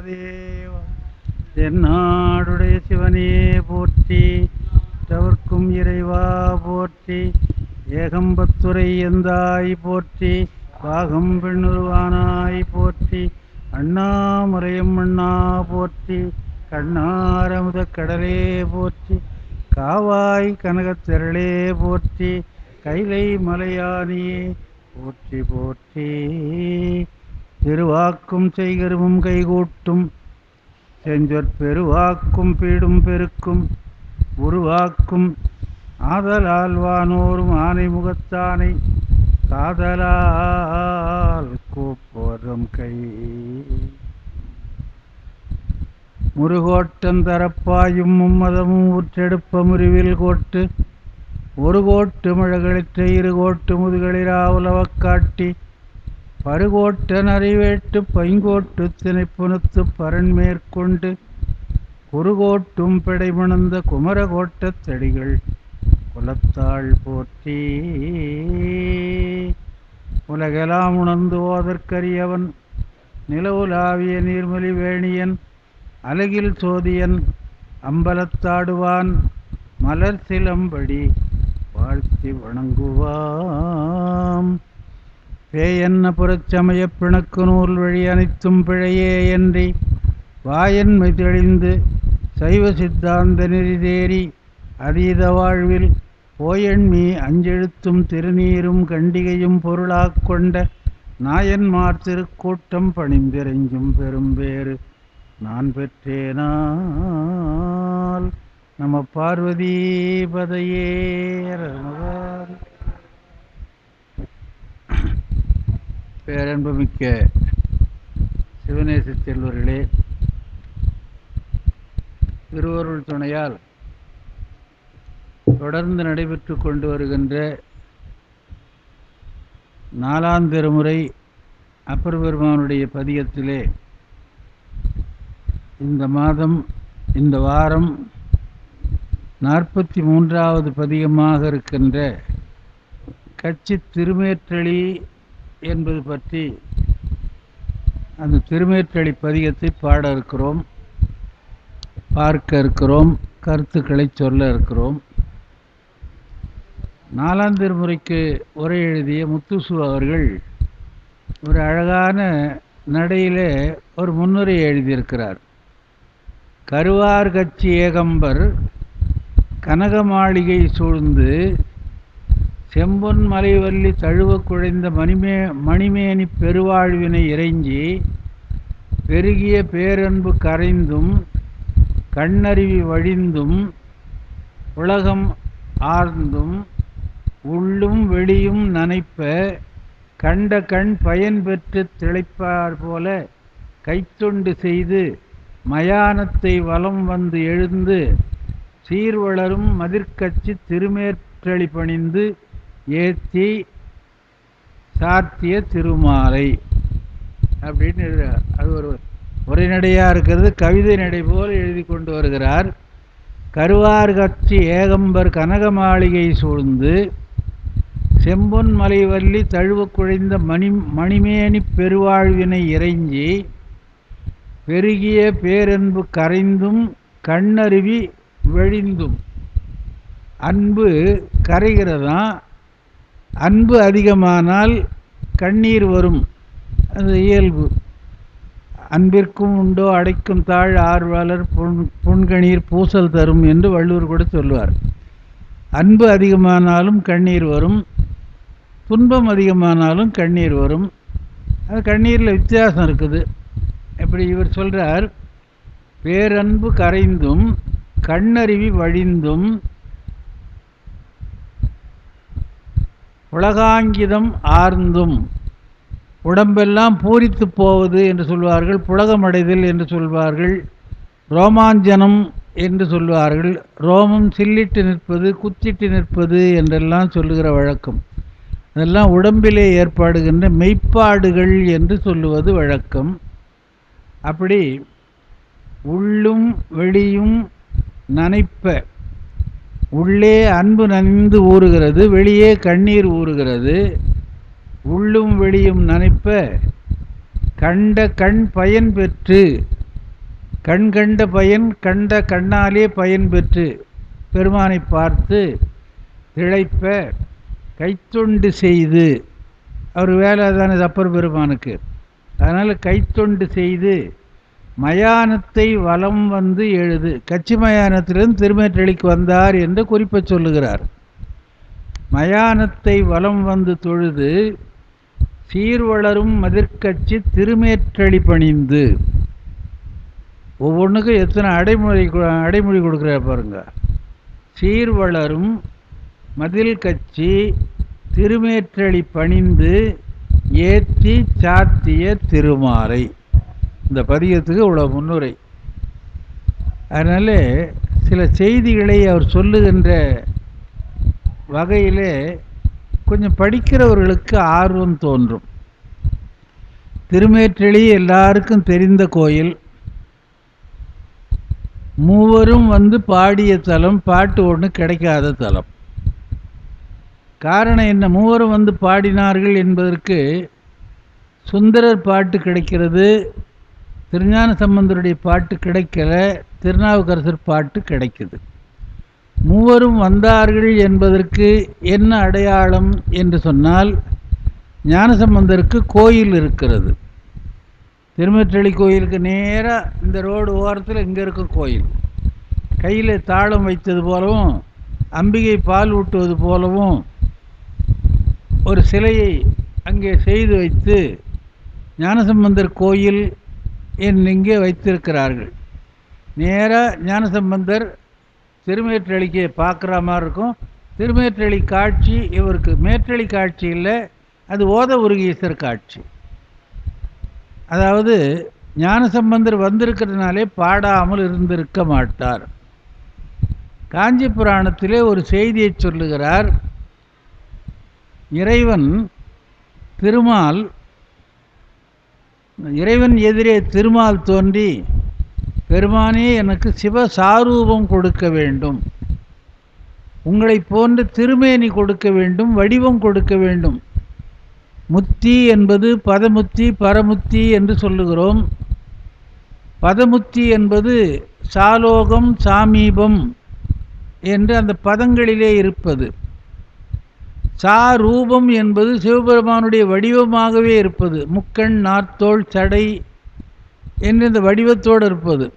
மகாதேவா. தென்னாடுடைய சிவனே போற்றி, தவர்க்கும் இறைவா போற்றி, ஏகம்பத்துரை எந்தாய் போற்றி, பாகம் பெண்ணுருவானாய் போற்றி, அண்ணாமலையம் அண்ணா போற்றி, கண்ணாரமுத கடலே போற்றி, காவாய் கனகத்திரளே போற்றி, கைலை மலையானியே போற்றி போற்றி. திருவாக்கும் செய்கருவும் கைகூட்டும் செஞ்சொற்பெருவாக்கும் பீடும் பெருக்கும் உருவாக்கும் ஆதலால் வானோரும் ஆனை முகத்தானை காதலால் கூப்போதும் கை முருகோட்டம் தரப்பாயும் மும்மதமும் ஊற்றெடுப்ப முறிவில் கோட்டு ஒரு கோட்டு மழகளிற்ற இரு கோட்டு முதுகளிரா உலவக் காட்டி பருகோட்ட நறிவேட்டு பைங்கோட்டு திணைப்புணத்து பரன் மேற்கொண்டு குறுகோட்டும் பிடைமணந்த குமரகோட்டத் தடிகள் குலத்தாள் போற்றி. உலகெலாம் உணர்ந்து ஓதற்கரியவன் நிலவுலாவிய நீர்மொழி வேணியன் அலகில் சோதியன் அம்பலத்தாடுவான் மலர் சிலம்படி வாழ்த்தி வணங்குவாம். பேயன்ன புறச்சமய பிணக்கு நூல் வழி அனைத்தும் பிழையே என்றி வாயன்மை தெளிந்து சைவ சித்தாந்த நெறி தேறி அதீத வாழ்வில் போயன்மீ அஞ்செழுத்தும் திருநீரும் கண்டிகையும் பொருளாக் கொண்ட நாயன்மார் திருக்கூட்டம் பணிந்திரைஞ்சும் பெரும்பேறு நான் பெற்றேனால். நம பார்வதி பதையே. பேரன்புமிக்க சிவநேச செல்வர்களே, திருவருள் துணையால் தொடர்ந்து நடைபெற்று கொண்டு வருகின்ற 4ஆம் திருமுறை அப்பர் பெருமானுடைய பதிகத்திலே இந்த மாதம் இந்த வாரம் 43வது பதிகமாக இருக்கின்ற கச்சி திருமேற்றளி என்பது பற்றி அந்த திருமேற்றளி பதிகத்தை பாட இருக்கிறோம், பார்க்க இருக்கிறோம், கருத்துக்களை சொல்ல இருக்கிறோம். 4ஆம் திருமுறைக்கு உரை எழுதிய முத்துசு அவர்கள் ஒரு அழகான நடையிலே ஒரு முன்னுரை எழுதியிருக்கிறார். கருவார் கச்சி ஏகம்பர் கனக மாளிகை சூழ்ந்து செம்பொன் மலைவல்லி தழுவ குழைந்த மணிமேனி பெருவாழ்வினை இறைஞ்சி பெருகிய பேரன்பு கரைந்தும் கண்ணருவி வழிந்தும் உலகம் ஆர்ந்தும் உள்ளும் வெளியும் நனைப்ப கண்ட கண் பயன் பெற்று திளைப்பார் போல கைத்தொண்டு செய்து மயானத்தை வலம் வந்து எழுந்து சீர்வளரும் மதிர்கட்சி திருமேற்றளி பணிந்து ஏத்தி சாத்திய திருமாலை அப்படின்னு எழுதுகிறார். அது ஒரு உரைநடையாக இருக்கிறது, கவிதை நடை போல் எழுதி கொண்டு வருகிறார். கருவார் கட்சி ஏகம்பர் கனக மாளிகை சூழ்ந்து செம்பொன் மலைவல்லி தழுவ குழைந்த மணிமேனி பெருவாழ்வினை இறைஞ்சி பெருகிய பேரன்பு கரைந்தும் கண்ணருவி வெளிந்தும். அன்பு கரைகிறதாம், அன்பு அதிகமானால் கண்ணீர் வரும், அது இயல்பு. அன்பிற்கும் உண்டோ அடைக்கும் தாழ் ஆர்வலர் புன்கணீர் பூசல் தரும் என்று வள்ளுவர் கூட சொல்லுவார். அன்பு அதிகமானாலும் கண்ணீர் வரும், துன்பம் அதிகமானாலும் கண்ணீர் வரும். அது கண்ணீரில் வித்தியாசம் இருக்குது. எப்படி இவர் சொல்கிறார், பேரன்பு கரைந்தும் கண்ணருவி வழிந்தும் உலகாங்கிதம் ஆர்ந்தும். உடம்பெல்லாம் பூரித்து போவது என்று சொல்வார்கள், புலகமடைதல் என்று சொல்வார்கள், ரோமாஞ்சனம் என்று சொல்வார்கள், ரோமம் சில்லிட்டு நிற்பது குத்திட்டு நிற்பது என்றெல்லாம் சொல்லுகிற வழக்கம். அதெல்லாம் உடம்பிலே ஏற்பாடுகின்ற மெய்ப்பாடுகள் என்று சொல்லுவது வழக்கம். அப்படி உள்ளும் வெளியும் நனைப்ப, உள்ளே அன்பு நனைந்து ஊறுகிறது, வெளியே கண்ணீர் ஊறுகிறது. உள்ளும் வெளியும் நனைப்ப கண்ட கண் பயன் பெற்று கண் கண்ட பயன் கண்ட கண்ணாலே பயன் பெற்று பெருமானை பார்த்து திளைப்ப கைத்தொண்டு செய்து, அவர் வேலை தானே அப்பர் பெருமானுக்கு, அதனால் கைத்தொண்டு செய்து மயானத்தை வலம் வந்து எழுது, கச்சி மயானத்திலிருந்து திருமேற்றளிக்கு வந்தார் என்று குறிப்பை சொல்லுகிறார். மயானத்தை வலம் வந்து தொழுது சீர்வளரும் மதிர்கட்சி திருமேற்றளி பணிந்து, ஒவ்வொன்றுக்கும் எத்தனை அடைமொழி கொடுக்குறார் பாருங்க. சீர்வளரும் மதில் கட்சி திருமேற்றளி பணிந்து ஏற்றி சாத்திய திருமாலை, இந்த பதிகத்துக்கு இவ்வளோ முன்னுரை. அதனால் சில செய்திகளை அவர் சொல்லுகின்ற வகையிலே கொஞ்சம் படிக்கிறவர்களுக்கு ஆர்வம் தோன்றும். திருமேற்றளி எல்லாருக்கும் தெரிந்த கோயில், மூவரும் வந்து பாடிய தலம், பாட்டு ஒன்று கிடைக்காத தலம். காரணம் என்ன? மூவரும் வந்து பாடினார்கள் என்பதற்கு சுந்தரர் பாட்டு கிடைக்கிறது, திருஞான சம்பந்தருடைய பாட்டு கிடைக்கல, திருநாவுக்கரசர் பாட்டு கிடைக்குது. மூவரும் வந்தார்கள் என்பதற்கு என்ன அடையாளம் என்று சொன்னால், ஞானசம்பந்தருக்கு கோயில் இருக்கிறது. திருமேற்றளி கோயிலுக்கு நேராக இந்த ரோடு ஓரத்தில் இங்கே இருக்கும் கோயில், கையில் தாளம் வைத்தது போலவும் அம்பிகை பால் ஊட்டுவது போலவும் ஒரு சிலையை அங்கே செய்து வைத்து ஞானசம்பந்தர் கோயில் இங்கே வைத்திருக்கிறார்கள். நேராக ஞானசம்பந்தர் திருமேற்றளிக்கு பார்க்குற மாதிரி இருக்கும். திருமேற்றளி காட்சி இவருக்கு மேற்றளி காட்சி இல்லை, அது ஓத உருகீசர் காட்சி. அதாவது ஞானசம்பந்தர் வந்திருக்கிறதுனாலே பாடாமல் இருந்திருக்க மாட்டார். காஞ்சி புராணத்திலே ஒரு செய்தியை சொல்லுகிறார். இறைவன் எதிரே திருமால் தோன்றி, பெருமானே எனக்கு சிவசாரூபம் கொடுக்க வேண்டும், உங்களை போன்ற திருமேனி கொடுக்க வேண்டும், வடிவம் கொடுக்க வேண்டும். முத்தி என்பது பதமுத்தி பரமுத்தி என்று சொல்லுகிறோம். பதமுத்தி என்பது சாலோகம் சாமீபம் என்று அந்த பதங்களிலே இருப்பது. சாரூபம் என்பது சிவபெருமானுடைய வடிவமாகவே இருப்பது, முக்கண் நார்த்தோள் சடை என்று இந்த வடிவத்தோடு இருப்பது.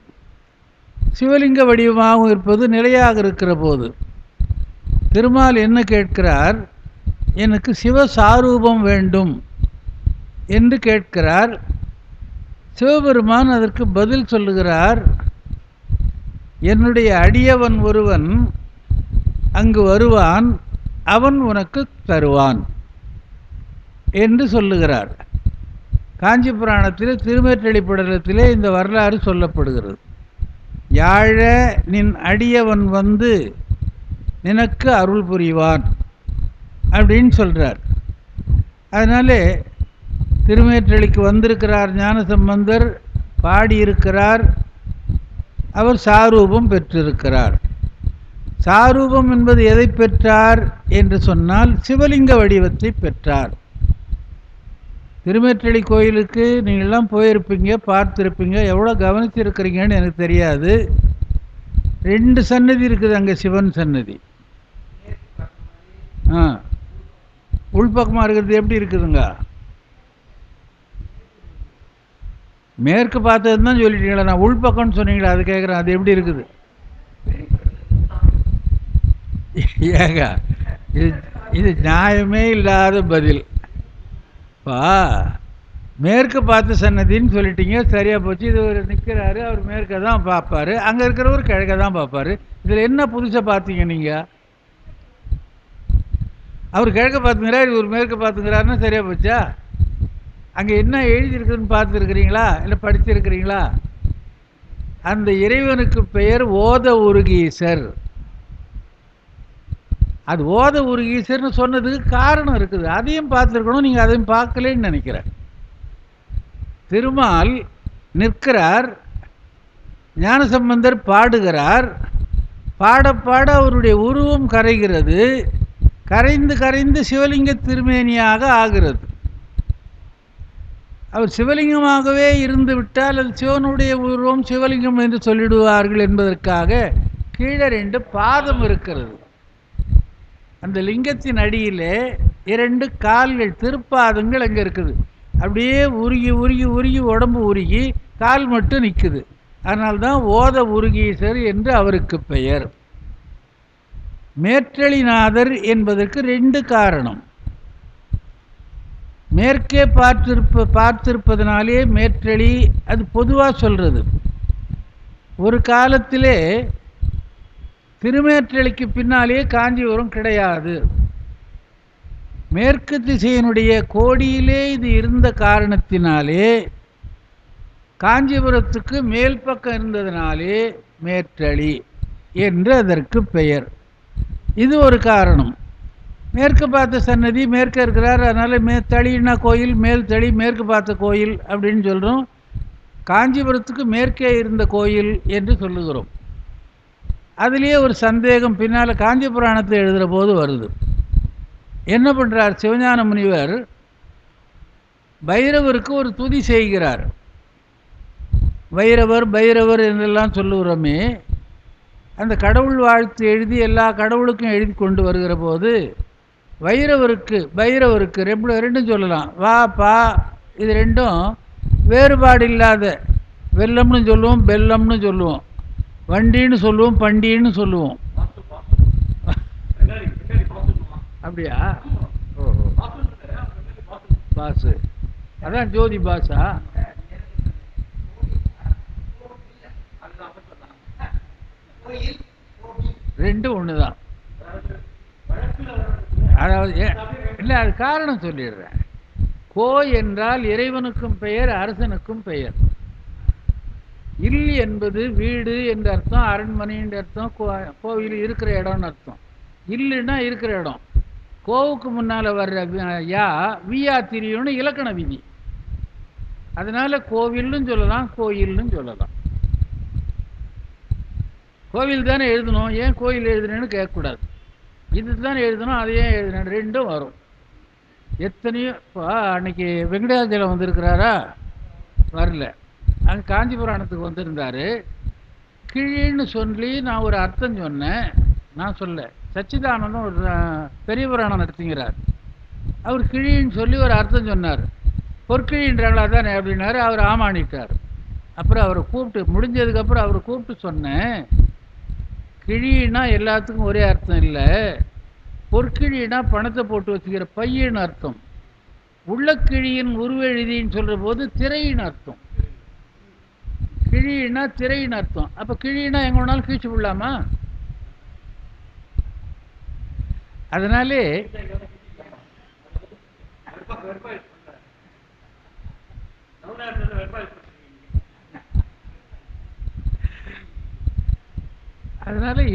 சிவலிங்க வடிவமாகவும் இருப்பது நிலையாக இருக்கிற போது திருமால் என்ன கேட்கிறார்? எனக்கு சிவசாரூபம் வேண்டும் என்று கேட்கிறார். சிவபெருமான் அதற்கு பதில் சொல்லுகிறார். என்னுடைய அடியவன் ஒருவன் அங்கு வருவான், அவன் உனக்கு தருவான் என்று சொல்லுகிறார். காஞ்சி புராணத்தில் திருமேற்றளி படலத்திலே இந்த வரலாறு சொல்லப்படுகிறது. யாழ நின் அடியவன் வந்து நினக்கு அருள் புரிவான் அப்படின்னு சொல்கிறார். அதனாலே திருமேற்றளிக்கு வந்திருக்கிறார் ஞானசம்பந்தர், பாடியிருக்கிறார், அவர் சாரூபம் பெற்றிருக்கிறார். சாரூபம் என்பது எதை பெற்றார் என்று சொன்னால் சிவலிங்க வடிவத்தை பெற்றார். திருமேற்றளி கோயிலுக்கு நீங்கள்லாம் போயிருப்பீங்க, பார்த்துருப்பீங்க, எவ்வளோ கவனிச்சிருக்கிறீங்கன்னு எனக்கு தெரியாது. 2 சன்னதி இருக்குது அங்கே, சிவன் சன்னதி. உள்பக்கமாக இருக்கிறது எப்படி இருக்குதுங்க? மேற்கு பார்த்தது தான் சொல்லிட்டீங்களா? நான் உள்பக்கம்னு சொன்னீங்களா, அது கேட்குறேன். அது எப்படி இருக்குது? ஏங்க, இது நியாயமே இல்லாத பதில். மேற்கு பார்த்த சன்னதின்னு சொல்லிட்டீங்க, சரியாக போச்சு. இது ஒரு நிற்கிறாரு, அவர் மேற்க தான் பார்ப்பார், அங்கே இருக்கிறவர் கிழக்க தான் பார்ப்பார். இதில் என்ன புதுசாக பார்த்தீங்க நீங்கள்? அவர் கிழக்க பார்த்துங்கிறார், இவர் மேற்க பார்த்துங்கிறாருன்னா சரியாக போச்சா? அங்கே என்ன எழுதியிருக்குதுன்னு பார்த்துருக்கிறீங்களா, இல்லை படிச்சிருக்கிறீங்களா? அந்த இறைவனுக்கு பெயர் ஓத உருகீசர். அது ஓத உருகீசர்னு சொன்னதுக்கு காரணம் இருக்குது, அதையும் பார்த்துருக்கணும். நீங்கள் அதையும் பார்க்கலன்னு நினைக்கிறேன். திருமால் நிற்கிறார், ஞானசம்பந்தர் பாடுகிறார். பாட பாட அவருடைய உருவம் கரைகிறது, கரைந்து கரைந்து சிவலிங்க திருமேனியாக ஆகிறது. அவர் சிவலிங்கமாகவே இருந்து விட்டால் அது சிவனுடைய உருவம் சிவலிங்கம் என்று சொல்லிடுவார்கள் என்பதற்காக கீழே 2 பாதம் இருக்கிறது. அந்த லிங்கத்தின் அடியிலே 2 கால்கள் திருப்பாதங்கள் அங்கே இருக்குது. அப்படியே உருகி உருகி உருகி உடம்பு உருகி கால் மட்டும் நிற்குது. அதனால்தான் ஓத உருகீசர் என்று அவருக்கு பெயர். மேற்றளிநாதர் என்பதற்கு 2 காரணம். மேற்கே பார்த்திருப்பதனாலே மேற்றளி, அது பொதுவாக சொல்கிறது. ஒரு காலத்திலே திருமேற்றளிக்கு பின்னாலே காஞ்சிபுரம் கிடையாது. மேற்கு திசையினுடைய கோடியிலே இது இருந்த காரணத்தினாலே காஞ்சிபுரத்துக்கு மேல் பக்கம் இருந்ததினாலே மேற்றளி என்று அதற்கு பெயர். இது ஒரு காரணம். மேற்கு பார்த்த சன்னதி மேற்க இருக்கிறார், அதனால் தளின்னா கோயில், மேல் தளி மேற்கு பார்த்த கோயில் அப்படின்னு சொல்கிறோம். காஞ்சிபுரத்துக்கு மேற்கே இருந்த கோயில் என்று சொல்லுகிறோம். அதுலேயே ஒரு சந்தேகம் பின்னால் காஞ்சி புராணத்தை எழுதுகிற போது வருது. என்ன பண்ணுறார் சிவஞான முனிவர்? பைரவருக்கு ஒரு துதி செய்கிறார். பைரவர் பைரவர் என்றெல்லாம் சொல்லுகிறோமே, அந்த கடவுள் வாழ்த்து எழுதி எல்லா கடவுளுக்கும் எழுதி கொண்டு வருகிற போது பைரவருக்கு ரெண்டும் சொல்லலாம். வா பா இது ரெண்டும் வேறுபாடு இல்லாத, வெள்ளம்னு சொல்லுவோம், பெல்லம்னு சொல்லுவோம், வண்டின்னு சொல்லுவோம், பண்டின்னு சொல்லுவோம். அப்படியா? ஓஹோ, பாசு அதான் ஜோதி பாசா. ரெண்டும் ஒன்று தான். அதாவது இல்லை, அது காரணம் சொல்லிடுறேன். கோ என்றால் இறைவனுக்கும் பெயர், அரசனுக்கும் பெயர். இல் என்பது வீடு என்ற அர்த்தம், அரண்மனை என்ற அர்த்தம், கோவில் இருக்கிற இடம்னு அர்த்தம். இல்லுன்னா இருக்கிற இடம். கோவுக்கு முன்னால் வர்ற யா வியா திரியும்னு இலக்கண விதி. அதனால கோவில்னு சொல்லலாம், கோயில்னு சொல்லலாம். கோவில் தானே எழுதணும், ஏன் கோயில் எழுதுனேன்னு கேட்கக்கூடாது. இது தானே எழுதணும், அதை ஏன் எழுதுனேன், ரெண்டும் வரும். எத்தனையோ இப்போ அன்னைக்கு வெங்கடாஜலம் வந்திருக்கிறாரா? வரல. அங்கே காஞ்சி புராணத்துக்கு வந்திருந்தார். கிழின்னு சொல்லி நான் ஒரு அர்த்தம் சொன்னேன். நான் சொல்ல, சச்சிதானந்தம் ஒரு பெரிய புராணம் நடத்துங்கிறார். அவர் கிழின்னு சொல்லி ஒரு அர்த்தம் சொன்னார். பொற்கிழின்றாங்களா தானே அப்படின்னாரு. அவர் ஆமானிட்டார். அப்புறம் அவரை கூப்பிட்டு முடிஞ்சதுக்கப்புறம் அவரை கூப்பிட்டு சொன்னேன், கிழின்னா எல்லாத்துக்கும் ஒரே அர்த்தம் இல்லை. பொற்கிழினா பணத்தை போட்டு வச்சுக்கிற பையன்னு அர்த்தம். உள்ளக்கிழியின் உருவெழுதின்னு சொல்கிற போது திரையின் அர்த்தம். கிழினா திரையின் அர்த்தம். அப்போ கிழினா எங்கே வேணாலும் கீழ்ச்சி விடலாமா? அதனாலே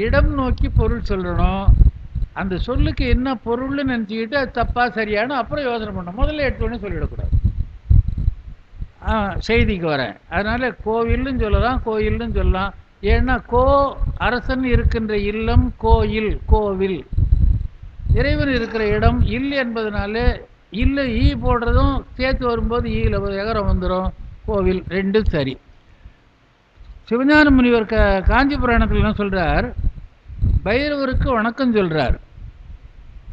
இடம் நோக்கி பொருள் சொல்லணும். அந்த சொல்லுக்கு என்ன பொருள்னு நினச்சிக்கிட்டு அது தப்பா சரியான அப்புறம் யோசனை பண்ணணும். முதல்ல எடுத்தோடனே சொல்லிடக்கூடாது. செய்திக்கு வரேன். அதனால் கோவில்னு சொல்லலாம், கோயில்னு சொல்லலாம். ஏன்னா கோ அரசன் இருக்கின்ற இல்லம் கோயில், கோவில். இறைவன் இருக்கிற இடம் இல் என்பதனால இல்லை ஈ போடுறதும் சேர்த்து வரும்போது ஈயில் எகரம் வந்துடும். கோவில் ரெண்டும் சரி. சிவஞான முனிவர் காஞ்சி புராணத்தில் என்ன சொல்கிறார்? பைரவருக்கு வணக்கம் சொல்கிறார்.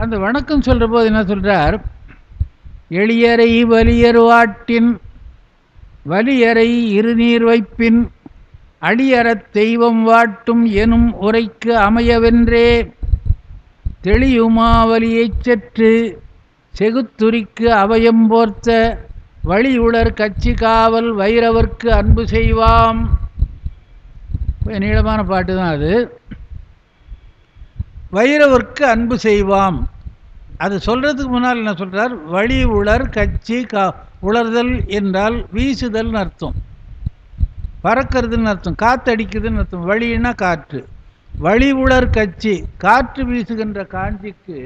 அந்த வணக்கம் சொல்கிற போது என்ன சொல்கிறார்? எளியரை வலியர் வாட்டின் வலியரை இருநீர் வைப்பின் அழியறத் தெய்வம் வாட்டும் எனும் உரைக்கு அமையவென்றே தெளியுமாவலியைச் சற்று செகுத்துரிக்கு அவயம் போர்த்த வழியுளர் கட்சி காவல் வைரவர்க்கு அன்பு செய்வாம். நீளமான பாட்டு தான் அது. வைரவர்க்கு அன்பு செய்வாம். அது சொல்கிறதுக்கு முன்னால் என்ன சொல்கிறார்? வழி உளர் கட்சி உளர்தல் என்றால் வீசுதல்னு அர்த்தம், பறக்கிறதுன்னு அர்த்தம், காற்றடிக்குதுன்னு அர்த்தம். வழின்னா காற்று. வழி உளர் கட்சி காற்று வீசுகின்ற காஞ்சிக்கு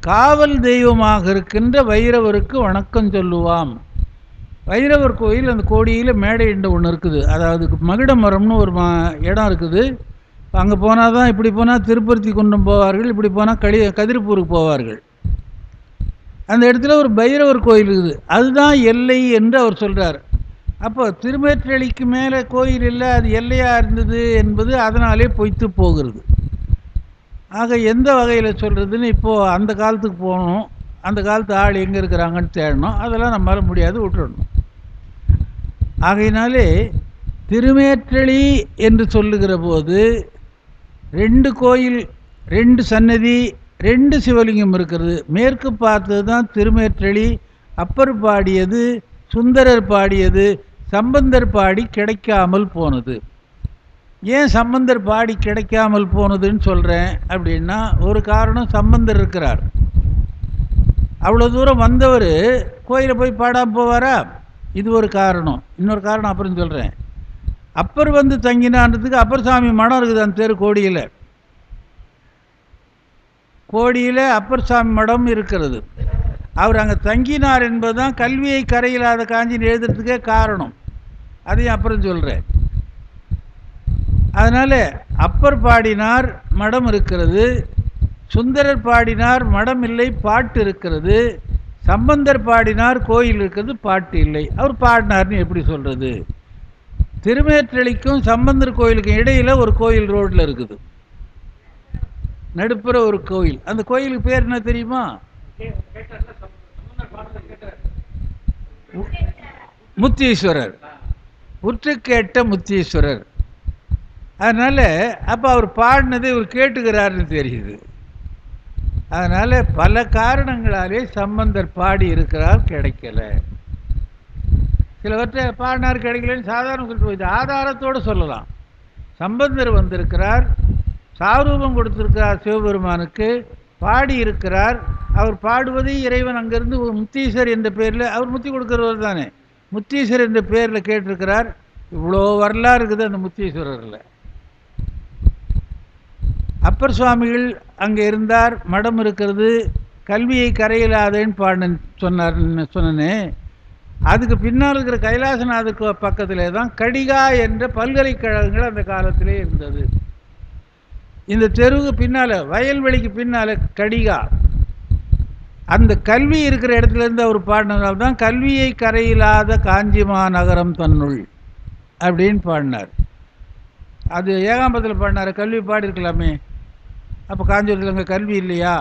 காவல் தெய்வமாக இருக்கின்ற வைரவருக்கு வணக்கம் சொல்லுவாம். வைரவர் கோயில் அந்த கோடியில் மேடை என்ற ஒன்று இருக்குது. அதாவது மகிட மரம்னு ஒரு இடம் இருக்குது. அங்கே போனால் தான், இப்படி போனால் திருப்பதி குன்றம் போவார்கள், இப்படி போனால் கதிர்பூருக்கு போவார்கள். அந்த இடத்துல ஒரு பைரவர் கோயில் இருக்குது, அதுதான் எல்லை என்று அவர் சொல்கிறார். அப்போ திருமேற்றளிக்கு மேலே கோயில் இல்லை, அது எல்லையாக இருந்தது என்பது அதனாலே பொய்த்து போகிறது. ஆக எந்த வகையில் சொல்கிறதுன்னு இப்போது அந்த காலத்துக்கு போகணும், அந்த காலத்து ஆள் எங்கே இருக்கிறாங்கன்னு தேடணும். அதெல்லாம் நம்மளால் முடியாது, விட்டுடணும். ஆகையினாலே திருமேற்றளி என்று சொல்லுகிற போது 2 கோயில், 2 சன்னதி, 2 சிவலிங்கம் இருக்கிறது. மேற்கு பார்த்தது தான் திருமேற்றளி. அப்பர் பாடியது, சுந்தரர் பாடியது, சம்பந்தர் பாடி கிடைக்காமல் போனது. ஏன் சம்பந்தர் பாடி கிடைக்காமல் போனதுன்னு சொல்கிறேன் அப்படின்னா, ஒரு காரணம், சம்பந்தர் இருக்கிறார். அவ்வளோ தூரம் வந்தவர் கோயிலை போய் பாடாமல் போவாரா? இது ஒரு காரணம். இன்னொரு காரணம் அப்புறம் சொல்கிறேன். அப்பர் வந்து தங்கினான்றதுக்கு அப்பர் சாமி மடம் இருக்குது அந்த தெரு கோடியில். கோடியில் அப்பர் சாமி மடம் இருக்கிறது. அவர் அங்கே தங்கினார் என்பதுதான் கல்வியை கரையில்லாத காஞ்சின்னு எழுதுறதுக்கே காரணம். அதையும் அப்புறம் சொல்கிறேன். அதனால் அப்பர் பாடினார், மடம் இருக்கிறது. சுந்தரர் பாடினார், மடம் இல்லை, பாட்டு இருக்கிறது. சம்பந்தர் பாடினார், கோயில் இருக்கிறது, பாட்டு இல்லை. அவர் பாடினார்னு எப்படி சொல்கிறது? திருமேற்றளிக்கும் சம்பந்தர் கோயிலுக்கும் இடையில் ஒரு கோயில் ரோட்டில் இருக்குது, நடுப்புற ஒரு கோயில். அந்த கோயிலுக்கு பேர் என்ன தெரியுமா? முத்தீஸ்வரர். உற்று கேட்ட முத்தீஸ்வரர். அதனால் அப்போ அவர் பாடினதை இவர் கேட்டுக்கிறாருன்னு தெரியுது. அதனால் பல காரணங்களாலே சம்பந்தர் பாடி இருக்கிறார், கிடைக்கல. சிலவற்றை பாடினார் கிடைக்கலன்னு சாதாரண சொல்லிட்டு போயிடுது. ஆதாரத்தோடு சொல்லலாம். சம்பந்தர் வந்திருக்கிறார், சாரூபம் கொடுத்திருக்கிறார் சிவபெருமானுக்கு, பாடி இருக்கிறார். அவர் பாடுவதை இறைவன் அங்கேருந்து முத்தீஸ்வர் என்ற பேரில், அவர் முத்தி கொடுக்குறவர் தானே, முத்தீஸ்வர் என்ற பேரில் கேட்டிருக்கிறார். இவ்வளோ வரலாறு இருக்குது அந்த முத்தீஸ்வரரில். அப்பர் சுவாமிகள் அங்கே இருந்தார், மடம் இருக்கிறது, கல்வியை கரையிலாதேன்னு பாடினு சொன்னேனே, அதுக்கு பின்னால் இருக்கிற கைலாசநாதருக்கு பக்கத்திலே தான் கடிகா என்ற பல்கலைக்கழகங்கள் அந்த காலத்திலே இருந்தது. இந்த தெருவுக்கு பின்னால், வயல்வெளிக்கு பின்னால் கடிகா. அந்த கல்வி இருக்கிற இடத்துலேருந்து அவர் பாடினதால் தான் கல்வியை கரையில்லாத காஞ்சிமா நகரம் தன்னுள் அப்படின்னு பாடினார். அது ஏகாம்பரத்தில் பாடினார், கல்வி பாடியிருக்கலாமே. அப்போ காஞ்சிபுரத்தில் அங்கே கல்வி இல்லையா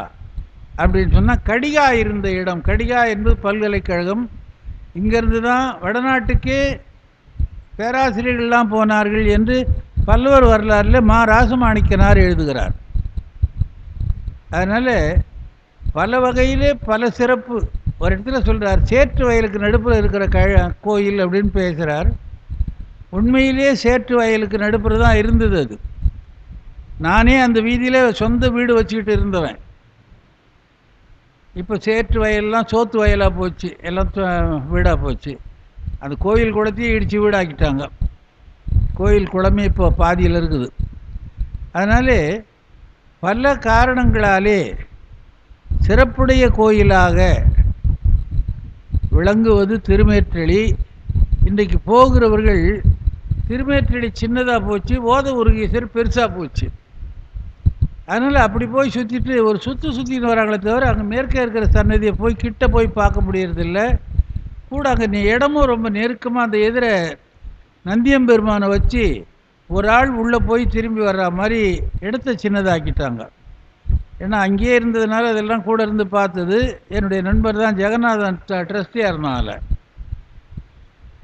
அப்படின்னு சொன்னால், கடிகா இருந்த இடம், கடிகா என்பது பல்கலைக்கழகம். இங்கேருந்து தான் வடநாட்டுக்கே பேராசிரியர்கள்லாம் போனார்கள் என்று பல்லவர் வரலாறில் மா ராசமாணிக்கனார் எழுதுகிறார். அதனால் பல வகையிலே பல சிறப்பு. ஒரு இடத்துல சொல்கிறார், சேற்று வயலுக்கு நடுப்புற இருக்கிற கோயில் அப்படின்னு பேசுகிறார். உண்மையிலே சேற்று வயலுக்கு நடுப்புற தான் இருந்தது அது. நானே அந்த வீதியில் சொந்த வீடு வச்சுக்கிட்டு இருந்தவன். இப்போ சேற்று வயல்லாம் சோத்து வயலாக போச்சு, எல்லாம் வீடாக போச்சு. அந்த கோயில் குளத்தையும் இடித்து வீடாக்கிட்டாங்க. கோயில் குளமே இப்போ பாதியில் இருக்குது. அதனாலே பல காரணங்களாலே சிறப்புடைய கோயிலாக விளங்குவது திருமேற்றளி. இன்றைக்கு போகிறவர்கள் திருமேற்றளி சின்னதாக போச்சு, ஓத உருகீசர் பெருசாக போச்சு. அதனால் அப்படி போய் சுற்றிட்டு ஒரு சுற்றின்னு வராங்களே தவிர அங்கே மேற்கே இருக்கிற சன்னதியை போய் கிட்ட போய் பார்க்க முடியறதில்ல. கூட அங்கே இடமும் ரொம்ப நெருக்கமாக, அந்த எதிர நந்தியம்பெருமானை வச்சு ஒரு ஆள் உள்ளே போய் திரும்பி வர்ற மாதிரி இடத்த சின்னதாக்கிட்டாங்க. ஏன்னா அங்கேயே இருந்ததுனால அதெல்லாம் கூட இருந்து பார்த்தது என்னுடைய நண்பர் தான், ஜெகநாதன் ட்ரஸ்டியாக இருந்தால.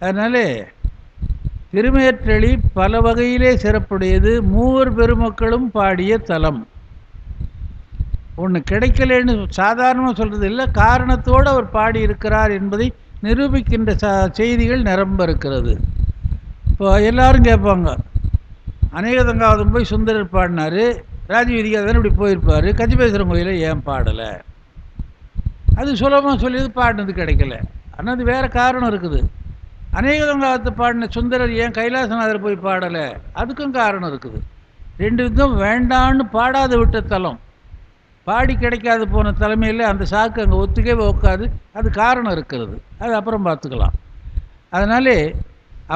அதனால திருமேற்றளி பல வகையிலே சிறப்புடையது. மூவர் பெருமக்களும் பாடிய தலம். ஒன்று கிடைக்கலன்னு சாதாரணமாக சொல்கிறது இல்லை, காரணத்தோடு அவர் பாடியிருக்கிறார் என்பதை நிரூபிக்கின்ற செய்திகள் நிரம்ப இருக்கிறது. இப்போ எல்லாரும் கேட்பாங்க, அநேகதங்காவதம் போய் சுந்தரர் பாடினார், ராஜவீதிக்கு அதனால் இப்படி போயிருப்பார், கச்சிபேஸ்வரம் கோயிலை ஏன் பாடலை? அது சுலபமாக சொல்லியது, பாடினது கிடைக்கல. ஆனால் அது வேறு காரணம் இருக்குது. அநேகதங்காவத்தை பாடின சுந்தரர் ஏன் கைலாசநாதர் போய் பாடலை? அதுக்கும் காரணம் இருக்குது. ரெண்டு விதம் வேண்டான்னு பாடாத விட்ட தலம், பாடி கிடைக்காது போன தலைமையில் அந்த சாக்கு அங்கே ஒத்துக்கவே ஒக்காது. அது காரணம் இருக்கிறது, அது அப்புறம் பார்த்துக்கலாம். அதனாலே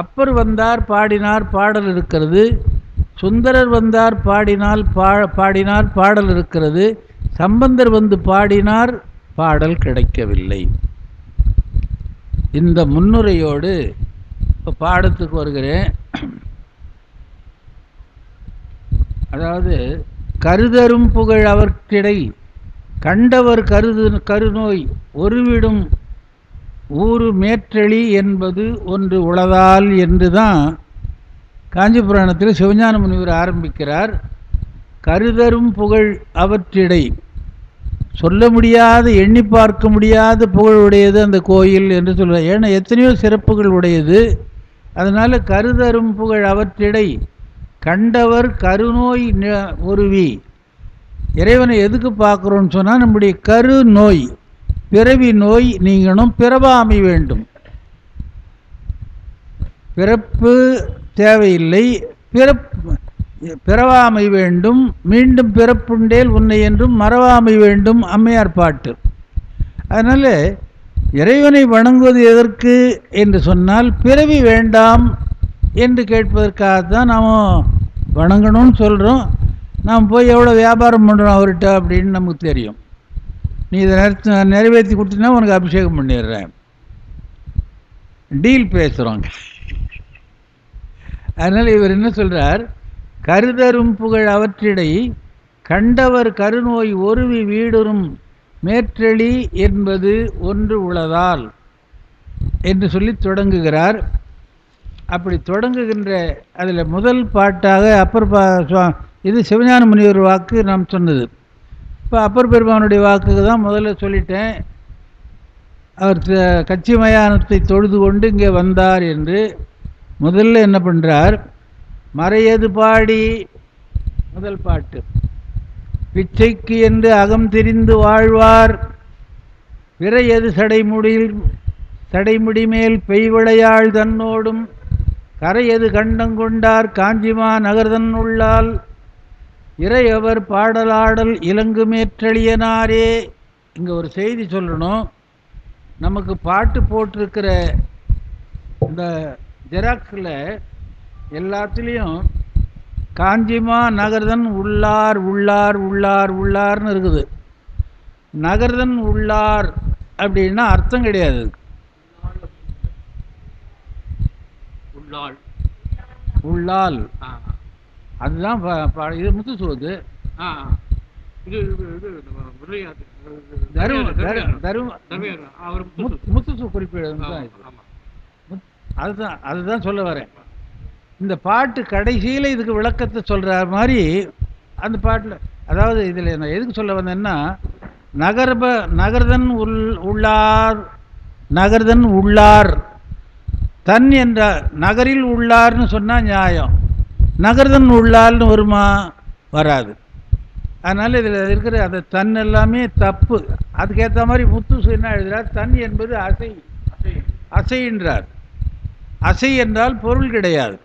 அப்பர் வந்தார் பாடினார் பாடல் இருக்கிறது, சுந்தரர் வந்தார் பாடினார் பாடல் இருக்கிறது, சம்பந்தர் வந்து பாடினார் பாடல் கிடைக்கவில்லை. இந்த முன்னுரையோடு இப்போ பாடத்துக்கு வருகிறேன். அதாவது கருதரும் புகழ் அவர்க்கிடை கண்டவர் கருநோய் ஒருவிடும் ஊறு மேற்றளி என்பது ஒன்று உளதால் என்று தான் காஞ்சி புராணத்தில் சிவஞான முனிவர் ஆரம்பிக்கிறார். கருதரும் புகழ் அவற்றிடை, சொல்ல முடியாத எண்ணி பார்க்க முடியாத புகழ் உடையது அந்த கோயில் என்று சொல்கிறார். ஏன்னா எத்தனையோ சிறப்புகள் உடையது. அதனால் கருதரும் புகழ் அவற்றிடை கண்டவர் கருநோய் ஒருவி. இறைவனை எதுக்கு பார்க்குறோன்னு சொன்னால் நம்முடைய கரு நோய், பிறவி நோய் நீங்கணும், பிறவாமை வேண்டும். பிறப்பு தேவையில்லை, பிறவாமை வேண்டும். மீண்டும் பிறப்புண்டேல் உன்னை என்றும் மறவாமை வேண்டும், அம்மையார் பாட்டு. அதனால் இறைவனை வணங்குவது எதற்கு என்று சொன்னால் பிறவி வேண்டாம் என்று கேட்பதற்காகத்தான் நாம் வணங்கணும்னு சொல்கிறோம். நாம் போய் எவ்வளோ வியாபாரம் பண்ணுறோம் அவர்கிட்ட அப்படின்னு நமக்கு தெரியும். நீ இதை நிறைவேற்றி கொடுத்தீங்கன்னா உனக்கு அபிஷேகம் பண்ணிடுறேன், டீல் பேசுகிறோங்க. அதனால் இவர் என்ன சொல்கிறார், கருதரும் புகழ் அவற்றிடை கண்டவர் கருநோய் ஒருவி வீடுறும் மேற்றளி என்பது ஒன்று உளதால் என்று சொல்லி தொடங்குகிறார். அப்படி தொடங்குகின்ற அதில் முதல் பாட்டாக இது சிவஞான முனிவர் வாக்கு நாம் சொன்னது. இப்போ அப்பர் பெருமானுடைய வாக்குக்கு தான் முதல்ல சொல்லிட்டேன். அவர் கச்சி மயானத்தை தொழுது கொண்டு இங்கே வந்தார் என்று முதல்ல என்ன பண்ணுறார், மறையது பாடி முதல் பாட்டு. பிச்சைக்கு என்று அகம் திரிந்து வாழ்வார் பிறையது சடைமுடி மேல் பெய்விளையாள் தன்னோடும் கரையது கண்டங்கொண்டார் காஞ்சிமா நகர்தன் உள்ளால் இறையவர் பாடலாடல் இலங்கு மேற்றளியனாரே. இங்கே ஒரு செய்தி சொல்லணும். நமக்கு பாட்டு போட்டிருக்கிற இந்த ஜெராக்ஸில் எல்லாத்துலேயும் காஞ்சிமா நகர்தன் உள்ளார் உள்ளார் உள்ளார் உள்ளார்னு இருக்குது. நகர்தன் உள்ளார் அப்படின்னா அர்த்தம் கிடையாது. உள்ளால் அதுதான் இது முத்துசோது. முத்துசு குறிப்பிட அதுதான் சொல்ல வரேன். இந்த பாட்டு கடைசியில் இதுக்கு விளக்கத்தை சொல்கிற மாதிரி அந்த பாட்டில், அதாவது இதில் நான் எதுக்கு சொல்ல வந்தேன்னா, நகர்தன் உள்ளார் நகர்தன் உள்ளார் தன் என்ற நகரில் உள்ளார்னு சொன்னால் நியாயம், நகர்தன் உள்ளார்னு வருமா? வராது. அதனால் இதில் இருக்கிற அந்த தன் எல்லாமே தப்பு. அதுக்கேற்ற மாதிரி முத்துசு என்ன எழுதுகிறார், தன் என்பது அசை, அசைன்றார். அசை என்றால் பொருள் கிடையாது.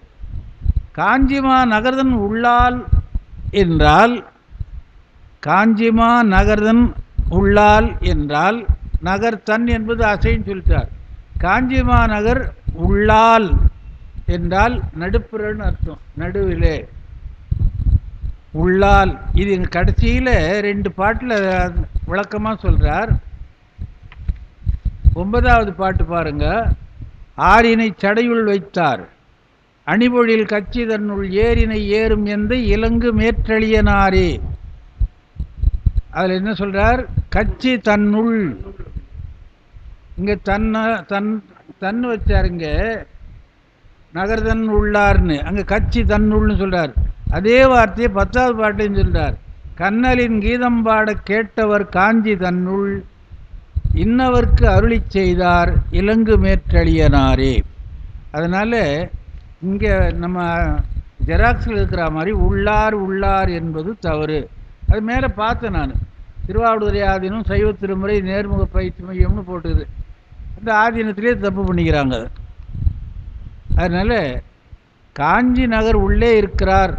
காஞ்சிமா நகர்தன் உள்ளால் என்றால், காஞ்சிமா நகர்தன் உள்ளால் என்றால் நகர் தன் என்பது அசைன்னு சொல்லிட்டார். காஞ்சிமா நகர் உள்ளால் என்றால் நடுப்புறன்னு அர்த்தம், நடுவிலே உள்ளால். இது கடைசியில் 2 பாட்டில் விளக்கமாக சொல்கிறார். 9வது பாட்டு பாருங்க. ஆரினை சடையுள் வைத்தார் அணிபொழில் கச்சி தன்னுள் ஏரினை ஏறும் எந்த இலங்கு மேற்றளியனாரே. அதில் என்ன சொல்கிறார், கச்சி தன்னுள். இங்கே தன்னு வச்சாருங்க, நகர்தன் உள்ளார்னு. அங்கே கச்சி தன்னுள்னு சொல்கிறார். அதே வார்த்தையை 10வது பாட்டையும் சொல்கிறார். கண்ணலின் கீதம் பாட கேட்டவர் காஞ்சி தன்னுள் இன்னவர்க்கு அருளி செய்தார் இலங்கு மேற்றளியனாரே. அதனால் இங்கே நம்ம ஜெராக்ஸில் இருக்கிற மாதிரி உள்ளார் உள்ளார் என்பது தவறு. அது மேலே பார்த்தேன் நான். திருவாவடுதுறை ஆதீனம் சைவ திருமுறை நேர்முக பயிற்சி மையம்னு போட்டுது. அந்த ஆதீனத்திலே தப்பு பண்ணிக்கிறாங்க. அதனால் காஞ்சி நகர் உள்ளே இருக்கிறார்,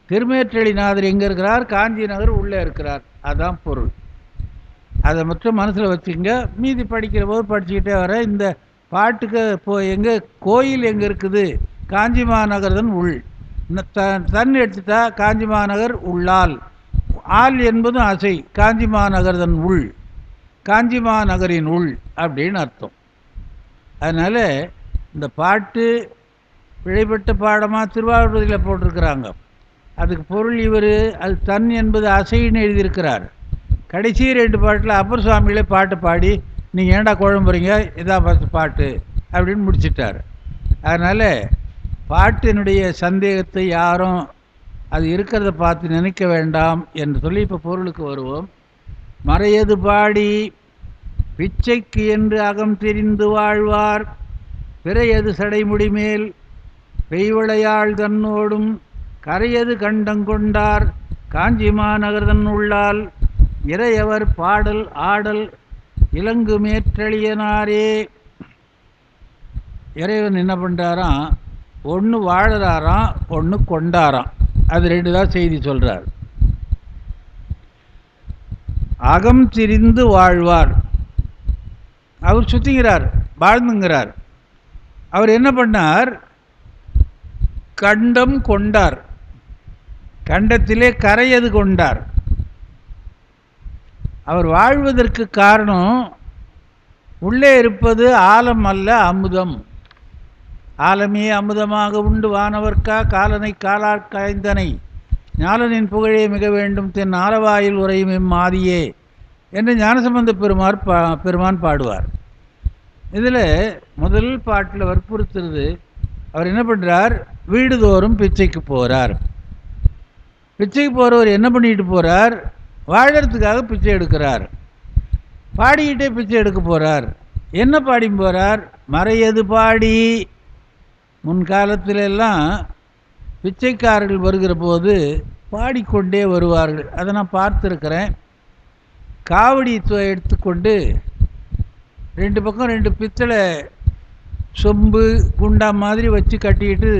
திருமேற்றளிநாதர் எங்கே இருக்கிறார், காஞ்சி நகர் உள்ளே இருக்கிறார், அதுதான் பொருள். அதை மட்டும் மனசில் வச்சுங்க. மீதி படிக்கிற போது படிச்சுக்கிட்டே வர. இந்த பாட்டுக்கு எங்கே கோயில் எங்கே இருக்குது, காஞ்சி மாநகர்தன் உள். தன் எடுத்துட்டா காஞ்சி மாநகர் உள்ளால். ஆள் என்பதும் அசை, காஞ்சி மாநகர்தன் உள். காஞ்சிமா நகரின் உள் அப்படின்னு அர்த்தம். அதனால் இந்த பாட்டு பிழைப்பட்ட பாடமாக திருவாரூரில் போட்டிருக்கிறாங்க. அதுக்கு பொருள் இவர் அது தன் என்பது அசைன்னு எழுதியிருக்கிறார். கடைசி 2 பாட்டில் அப்பர் சுவாமிகளே பாட்டு பாடி நீங்கள் ஏண்டா குழம்புறீங்க இதான் பாட்டு அப்படின்னு முடிச்சிட்டார். அதனால் பாட்டினுடைய சந்தேகத்தை யாரும் அது இருக்கிறத பார்த்து நினைக்க வேண்டாம் என்று சொல்லி இப்போ பொருளுக்கு வருவோம். மறையது பாடி பிச்சைக்கு என்று அகம் தெரிந்து வாழ்வார், பிறையது சடைமுடி மேல் பெய்வளையாள் தன்னோடும் கரையது கண்டங்கொண்டார் காஞ்சிமா நகர்தன் உள்ளால் இறையவர் பாடல் ஆடல் இலங்கு மேற்றளியனாரே. இறைவன் என்ன பண்ணுறாராம், ஒன்று வாழறாராம், ஒன்று கொண்டாராம். அது 2 தான் செய்தி சொல்கிறார். அகம் திரிந்து வாழ்வார், அவர் சுத்திங்கிறார், வாழ்ந்துங்கிறார். அவர் என்ன பண்ணார், கண்டம் கொண்டார், கண்டத்திலே கரையது கொண்டார். அவர் வாழ்வதற்கு காரணம் உள்ளே இருப்பது ஆலம் அல்ல அமுதம். ஆலமே அமுதமாக உண்டு வானவர்க்கா காலனை காலாற் காய்ந்தனை ஞாலனின் புகழே மிக வேண்டும் தென் ஆலவாயில் உரையும் இம்மாதியே என்று ஞானசம்பந்த பெருமான் பாடுவார். இதில் முதல் பாட்டில் வற்புறுத்துறது, அவர் என்ன பண்ணுறார், வீடுதோறும் பிச்சைக்கு போகிறார். பிச்சைக்கு போகிறவர் என்ன பண்ணிட்டு போகிறார், வாழறதுக்காக பிச்சை எடுக்கிறார். பாடிக்கிட்டே பிச்சை எடுக்க போகிறார். என்ன பாடி போகிறார், மறையது பாடி. முன்காலத்திலெல்லாம் பிச்சைக்காரர்கள் வருகிற போது பாடிக்கொண்டே வருவார்கள். அதை நான் பார்த்துருக்கிறேன். காவடி எடுத்துக்கொண்டு 2 பக்கம் 2 பித்தளை சொம்பு குண்டா மாதிரி வச்சு கட்டிக்கிட்டு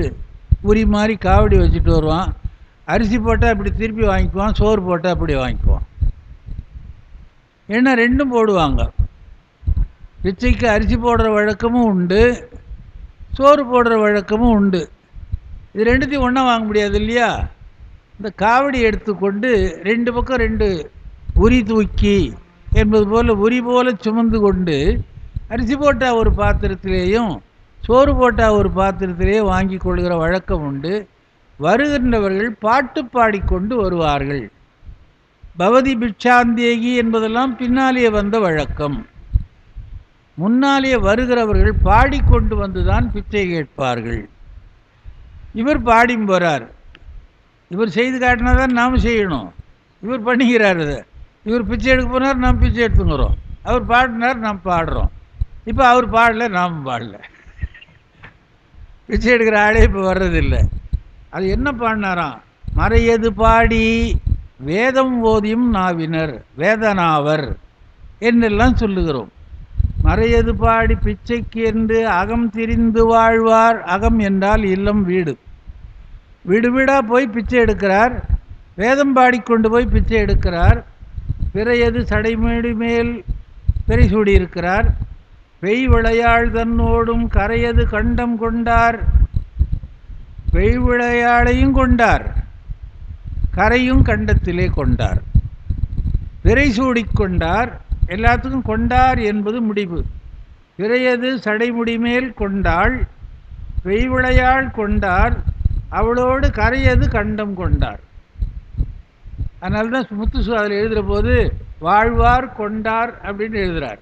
உரி மாதிரி காவடி வச்சுட்டு வருவான். அரிசி போட்டால் இப்படி திருப்பி வாங்கிக்குவான், சோறு போட்டால் அப்படி வாங்கிக்குவான். ஏன்னா 2ம் போடுவாங்க. பிச்சைக்கு அரிசி போடுற வழக்கமும் உண்டு, சோறு போடுற வழக்கமும் உண்டு. இது 2த்தையும் ஒன்றா வாங்க முடியாது இல்லையா. இந்த காவடி எடுத்துக்கொண்டு 2 பக்கம் 2 உரி தூக்கி என்பது போல் உரி போல சுமந்து கொண்டு அரிசி போட்டால் ஒரு பாத்திரத்திலேயும் சோறு போட்டால் ஒரு பாத்திரத்திலேயும் வாங்கி கொள்கிற வழக்கம் உண்டு. வருகின்றவர்கள் பாட்டு பாடிக்கொண்டு வருவார்கள். பவதி பிட்சாந்தேகி என்பதெல்லாம் பின்னாலேயே வந்த வழக்கம். முன்னாலேயே வருகிறவர்கள் பாடிக்கொண்டு வந்துதான் பிச்சை கேட்பார்கள். இவர் பாடி போகிறார். இவர் செய்து காட்டினா தான் நாம் செய்யணும். இவர் பண்ணிக்கிறார். அதை இவர் பிச்சை எடுக்க போனார், நாம் பிச்சை எடுத்துங்கிறோம். அவர் பாடினார், நாம் பாடுறோம். இப்போ அவர் பாடலை, நாம் பாடலை. பிச்சை எடுக்கிற ஆளே இப்போ வர்றதில்லை. அது என்ன பாடினாராம், மறையது பாடி வேதம் ஓதியும் நாவினர் வேதனாவர் என்றெல்லாம் சொல்லுகிறோம். மறையது பாடி பிச்சைக்கு என்று அகம் திரிந்து வாழ்வார். அகம் என்றால் இல்லம், வீடு. வீடு வீடாக போய் பிச்சை எடுக்கிறார். வேதம் பாடிக்கொண்டு போய் பிச்சை எடுக்கிறார். பிறையது சடைமேடு மேல் பிறை சூடியிருக்கிறார். பெய் விளையாள் தன்னோடும் கரையது கண்டம் கொண்டார். பெய் விளையாளையும் கொண்டார், கரையும் கண்டத்திலே கொண்டார். பிறை சூடிக்கொண்டார், எல்லாத்துக்கும் கொண்டார் என்பது முடிவு. பிறையது சடைமுடி மேல் கொண்டாள், பெய் விளையாள் கொண்டார், அவளோடு கரையது கண்டம் கொண்டார். அதனால தான் முத்துசு அதில் எழுதுகிற போது வாழ்வார் கொண்டார் அப்படின்னு எழுதுகிறார்.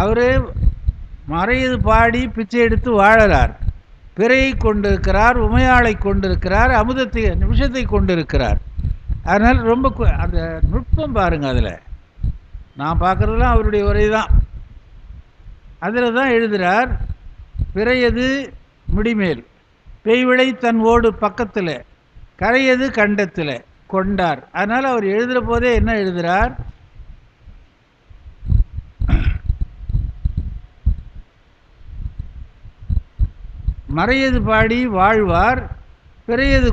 அவர் மறையது பாடி பிச்சை எடுத்து வாழறார். பிறையை கொண்டிருக்கிறார், உமையாளை கொண்டிருக்கிறார், அமுதத்தை நிமிஷத்தை கொண்டிருக்கிறார். அதனால் ரொம்ப அந்த நுட்பம் பாருங்கள். அதில் நான் பார்க்குறதுலாம் அவருடைய உரை தான். அதில் தான் எழுதுகிறார், பிறையது முடிமேல் பெய்விளை தன் ஓடு பக்கத்தில் கரையது கண்டத்தில் கொண்டார். அதனால் அவர் எழுதுகிற போதே என்ன எழுதுகிறார், மறையது பாடி வாழ்வார், பிறையது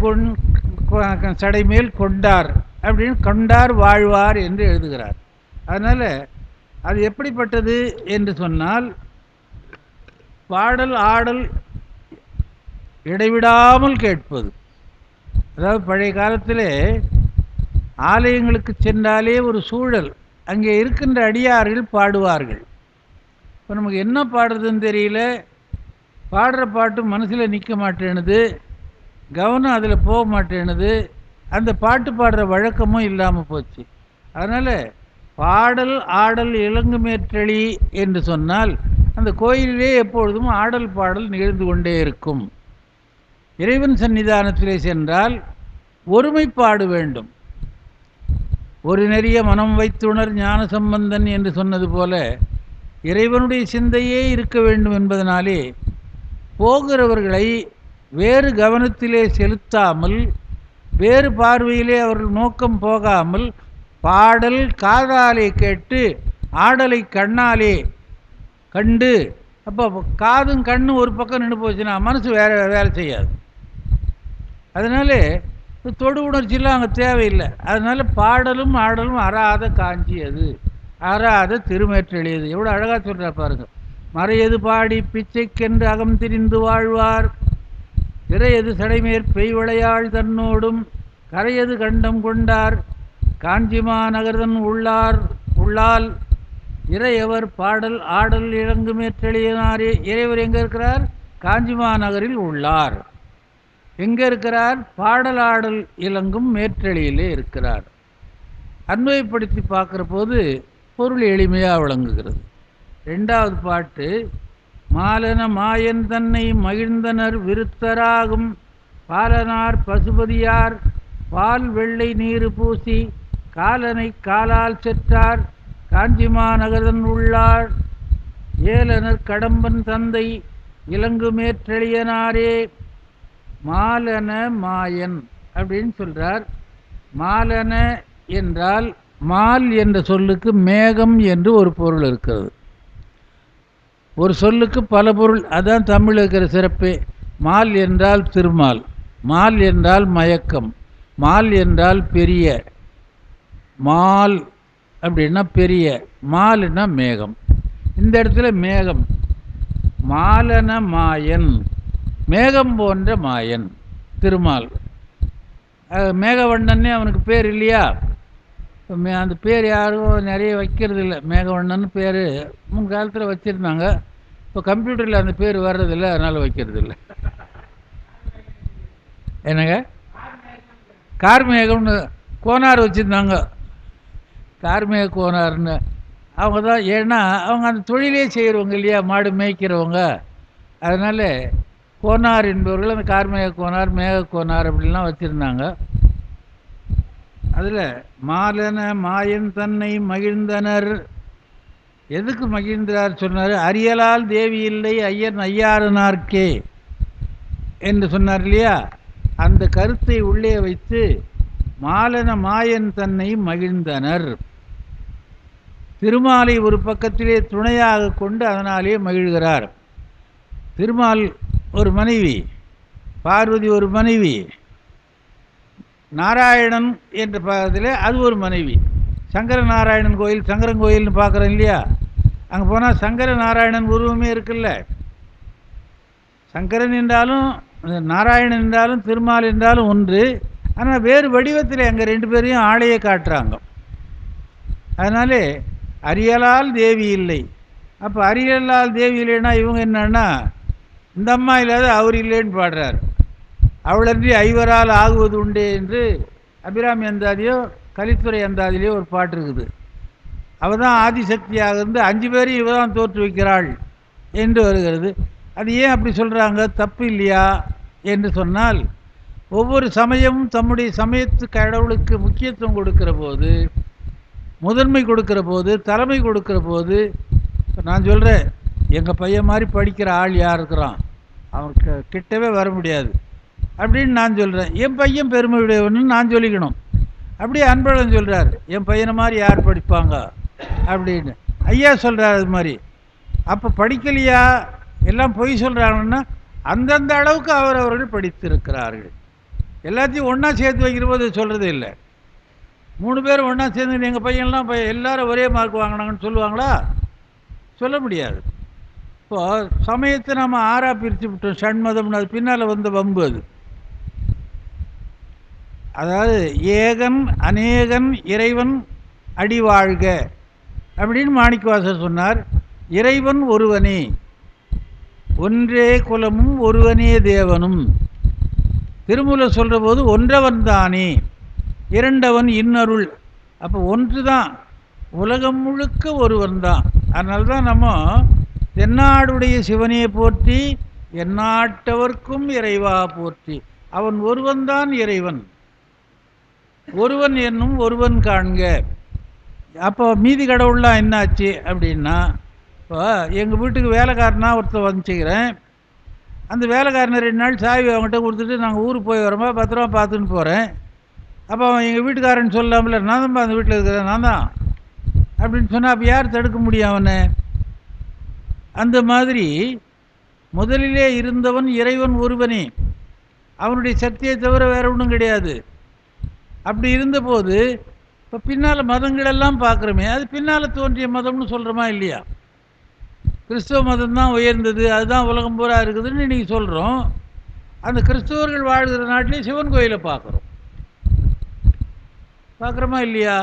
சடைமேல் கொண்டார் அப்படின்னு கொண்டார் வாழ்வார் என்று எழுதுகிறார். அதனால் அது எப்படிப்பட்டது என்று சொன்னால், பாடல் ஆடல் இடைவிடாமல் கேட்பது. அதாவது பழைய காலத்தில் ஆலயங்களுக்கு சென்றாலே ஒரு சூழல், அங்கே இருக்கின்ற அடியார்கள் பாடுவார்கள். இப்போ நமக்கு என்ன பாடுறதுன்னு தெரியல, பாடுற பாட்டு மனசில் நிற்க மாட்டேனுது, கவனம் அதில் போக மாட்டேனுது, அந்த பாட்டு பாடுற வழக்கமும் இல்லாமல் போச்சு. அதனால் பாடல் ஆடல் இலங்குமேற்றளி என்று சொன்னால் அந்த கோயிலிலே எப்பொழுதும் ஆடல் பாடல் நிகழ்ந்து கொண்டே இருக்கும். இறைவன் சன்னிதானத்திலே சென்றால் ஒருமைப்பாடு வேண்டும். ஒரு நெறிய மனம் வைத்துணர் ஞான சம்பந்தன் என்று சொன்னது போல இறைவனுடைய சிந்தையே இருக்க வேண்டும் என்பதனாலே போகிறவர்களை வேறு கவனத்திலே செலுத்தாமல், வேறு பார்வையிலே அவர்கள் நோக்கம் போகாமல், பாடல் காதாலே கேட்டு ஆடலை கண்ணாலே கண்டு, அப்போ காதும் கண்ணும் ஒரு பக்கம் நின்று போச்சுன்னா மனசு வேலை செய்யாது. அதனால தொடு உணர்ச்சியெல்லாம் அங்கே தேவையில்லை. அதனால பாடலும் ஆடலும் அறாத காஞ்சி, அது அறாத திருமேற்றெளியது. எவ்வளோ அழகாக சொல்கிறா பாருங்க. மறையது பாடி பிச்சைக்கென்று அகம் திரிந்து வாழ்வார், திரையது சடைமேற் பெய்வளையாள் தன்னோடும் கரையது கண்டம் கொண்டார் காஞ்சிமா நகர்தன் உள்ளால் இறையவர் பாடல் ஆடல் இளங்குமேற்றெளியனாரே. இறைவர் எங்கே இருக்கிறார்? காஞ்சிமா நகரில் உள்ளார். எங்கே இருக்கிறார்? பாடல் ஆடல் இலங்கும் மேற்றெளியிலே இருக்கிறார். அன்வயப்படுத்தி பார்க்குற போது பொருள் எளிமையாக விளங்குகிறது. ரெண்டாவது பாட்டு, மாலன மாயன் தன்னை மகிழ்ந்தனர் விருத்தராகும் பாலனார் பசுபதியார் பால் வெள்ளை நீரு பூசி காலனை காலால் செற்றார் காஞ்சிமா நகரன் உள்ளார் ஏலனர் கடம்பன் தந்தை இலங்குமேற்றெளியனாரே. மாலன மாயன் அப்படின்னு சொல்றார். மாலன என்றால் மால் என்ற சொல்லுக்கு மேகம் என்று ஒரு பொருள் இருக்கிறது. ஒரு சொல்லுக்கு பல பொருள், அதான் தமிழ் இருக்கிற சிறப்பே. மால் என்றால் திருமால், மால் என்றால் மயக்கம், மால் என்றால் பெரிய, மால் அப்படின்னா பெரிய, மால்னா மேகம். இந்த இடத்துல மேகம், மாலன மாயன், மேகம் போன்ற மாயன் திருமால். மேகவண்ணன்னே அவனுக்கு பேர் இல்லையா? அந்த பேர் யாரும் நிறைய வைக்கிறது இல்லை. மேகவண்ணன் பேர் முன் காலத்தில் வச்சுருந்தாங்க, இப்போ கம்ப்யூட்டரில் அந்த பேர் வர்றதில்லை, அதனால் வைக்கிறது இல்லை. என்னங்க, கார்மேகம்னு கோனார் வச்சுருந்தாங்க, கார்மேக கோனார்னு. அவங்க தான், ஏன்னா அவங்க அந்த தொழிலே செய்கிறவங்க இல்லையா, மாடு மேய்க்கிறவங்க. அதனால் கோனார் என்பவர்கள் அந்த கார்மேக கோனார், மேக கோனார் அப்படின்லாம் வச்சுருந்தாங்க. அதில் மாலன மாயன் தன்னை மகிழ்ந்தனர். எதுக்கு மகிழ்ந்தார் சொன்னார்? அரியலால் தேவி இல்லை ஐயன் ஐயாரனார்க்கே என்று சொன்னார் இல்லையா? அந்த கருத்தை உள்ளே வைத்து மாலன மாயன் தன்னை மகிழ்ந்தனர். திருமாலை ஒரு பக்கத்திலே துணையாக கொண்டு அதனாலே மகிழ்கிறார். திருமால் ஒரு மனைவி, பார்வதி ஒரு மனைவி, நாராயணன் என்ற பக்கத்தில் அது ஒரு மனைவி. சங்கர நாராயணன் கோயில், சங்கரன் கோயில்னு பார்க்குறோம் இல்லையா? அங்கே போனால் சங்கர நாராயணன் உருவமே இருக்குல்ல. சங்கரன் என்றாலும் நாராயணன் என்றாலும் திருமால் என்றாலும் ஒன்று, ஆனால் வேறு வடிவத்தில் அங்கே ரெண்டு பேரையும் ஆளையே காட்டுறாங்க. அதனாலே அரியலால் தேவி இல்லை. அப்போ அரியலால் தேவி இல்லைன்னா இவங்க என்னன்னா, இந்த அம்மா இல்லாத அவர் இல்லைன்னு பாடுறார். அவளன்றி ஐவரால் ஆகுவது உண்டு என்று அபிராமி அந்தாதியோ கலித்துறை அந்தாதியிலையோ ஒரு பாட்டு இருக்குது. அவள் தான் ஆதிசக்தியாக இருந்து 5 பேரையும் இவ தான் தோற்று வைக்கிறாள் என்று வருகிறது. அது ஏன் அப்படி சொல்கிறாங்க, தப்பு இல்லையா என்று சொன்னால், ஒவ்வொரு சமயமும் தம்முடைய சமயத்து கடவுளுக்கு முக்கியத்துவம் கொடுக்கிற போது, முதன்மை கொடுக்கிற போது, தலைமை கொடுக்கிற போது, நான் சொல்கிறேன், எங்கள் பையன் மாதிரி படிக்கிற ஆள் யார் இருக்கிறான், அவனுக்கு கிட்டவே வர முடியாது அப்படின்னு நான் சொல்கிறேன். என் பையன் பெருமை உடையவன்னு நான் சொல்லிக்கணும். அப்படியே அன்பழகன் சொல்கிறார், என் பையனை மாதிரி யார் படிப்பாங்க அப்படின்னு ஐயா சொல்கிறார். அது மாதிரி அப்போ படிக்கலையா, எல்லாம் பொய் சொல்கிறாங்கன்னா அந்தந்த அளவுக்கு அவர்கள் படித்திருக்கிறார்கள். எல்லாத்தையும் ஒன்றா சேர்த்து வைக்கிற போது சொல்கிறதே இல்லை. 3 பேரும் ஒன்றா சேர்ந்து எங்கள் பையன்லாம் எல்லாரும் ஒரே மார்க் வாங்கினாங்கன்னு சொல்லுவாங்களா? சொல்ல முடியாது. இப்போது சமயத்தை நம்ம 6ஆக பிரித்து விட்டோம், ஷண்மதம்னு. அது பின்னால் வந்த வம்பு. அதாவது ஏகன் அநேகன் இறைவன் அடிவாழ்க அப்படின்னு மாணிக்கவாசகர் சொன்னார். இறைவன் ஒருவனே, ஒன்றே குலமும் ஒருவனே தேவனும். திருமூலர் சொல்கிற போது ஒன்றவன் தானே, இரண்டவன் இன்னருள். அப்போ ஒன்று தான், உலகம் முழுக்க ஒருவன் தான். அதனால தான் நம்ம தென்னாடுடைய சிவனே போற்றி எந்நாட்டவர்க்கும் இறைவா போற்றி. அவன் ஒருவன்தான் இறைவன். ஒருவன் என்னும் ஒருவன் காண்க. அப்போ மீதி கடவுள்லாம் என்னாச்சு அப்படின்னா, இப்போ எங்கள் வீட்டுக்கு வேலைக்காரனாக ஒருத்தர் வந்துச்சுக்கிறேன். அந்த வேலைக்காரனை 2 நாள் சாவி அவங்ககிட்ட கொடுத்துட்டு நாங்கள் ஊருக்கு போய் வரோமா பத்திரமா பார்த்துன்னு போகிறேன். அப்போ அவன் எங்கள் வீட்டுக்காரன்னு சொல்லாமல நான் தான் அந்த வீட்டில் இருக்கிறேன் நான் தான் அப்படின்னு சொன்னால் அப்போ யார் தடுக்க முடியும் அவனை? அந்த மாதிரி முதலிலே இருந்தவன் இறைவன் ஒருவனே, அவனுடைய சக்தியை தவிர வேற ஒன்றும் கிடையாது. அப்படி இருந்தபோது இப்போ பின்னால் மதங்களெல்லாம் பார்க்குறோமே, அது பின்னால் தோன்றிய மதம்னு சொல்கிறோமா இல்லையா? கிறிஸ்தவ மதம் தான் உயர்ந்தது, அதுதான் உலகம் பூரா இருக்குதுன்னு இன்றைக்கி சொல்கிறோம். அந்த கிறிஸ்தவர்கள் வாழ்கிற நாட்டிலே சிவன் கோயிலை பார்க்குறோமா இல்லையா?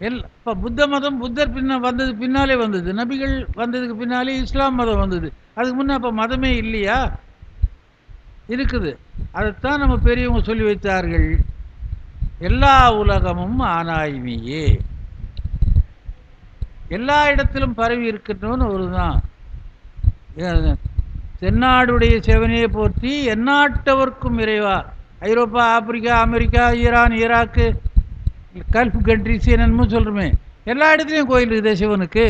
இப்போ புத்த மதம் புத்தர் வந்தது பின்னாலே வந்தது, நபிகள் வந்ததுக்கு பின்னாலே இஸ்லாம் மதம் வந்தது. அதுக்கு முன்னே அப்போ மதமே இல்லையா? இருக்குது. அதைத்தான் நம்ம பெரியவங்க சொல்லி வைத்தார்கள், எல்லா உலகமும் ஆனாய்மையே. எல்லா இடத்திலும் பரவி இருக்கின்றவன் ஒரு தான். தென்னாடுடைய சிவனையை போற்றி எந்நாட்டவர்க்கும் இறைவா. Europe, Africa, America, Iran, Iraq, gulf countries என்னன்னு சொல்கிறோமே, எல்லா இடத்துலையும் கோயில் இருக்குது சிவனுக்கு.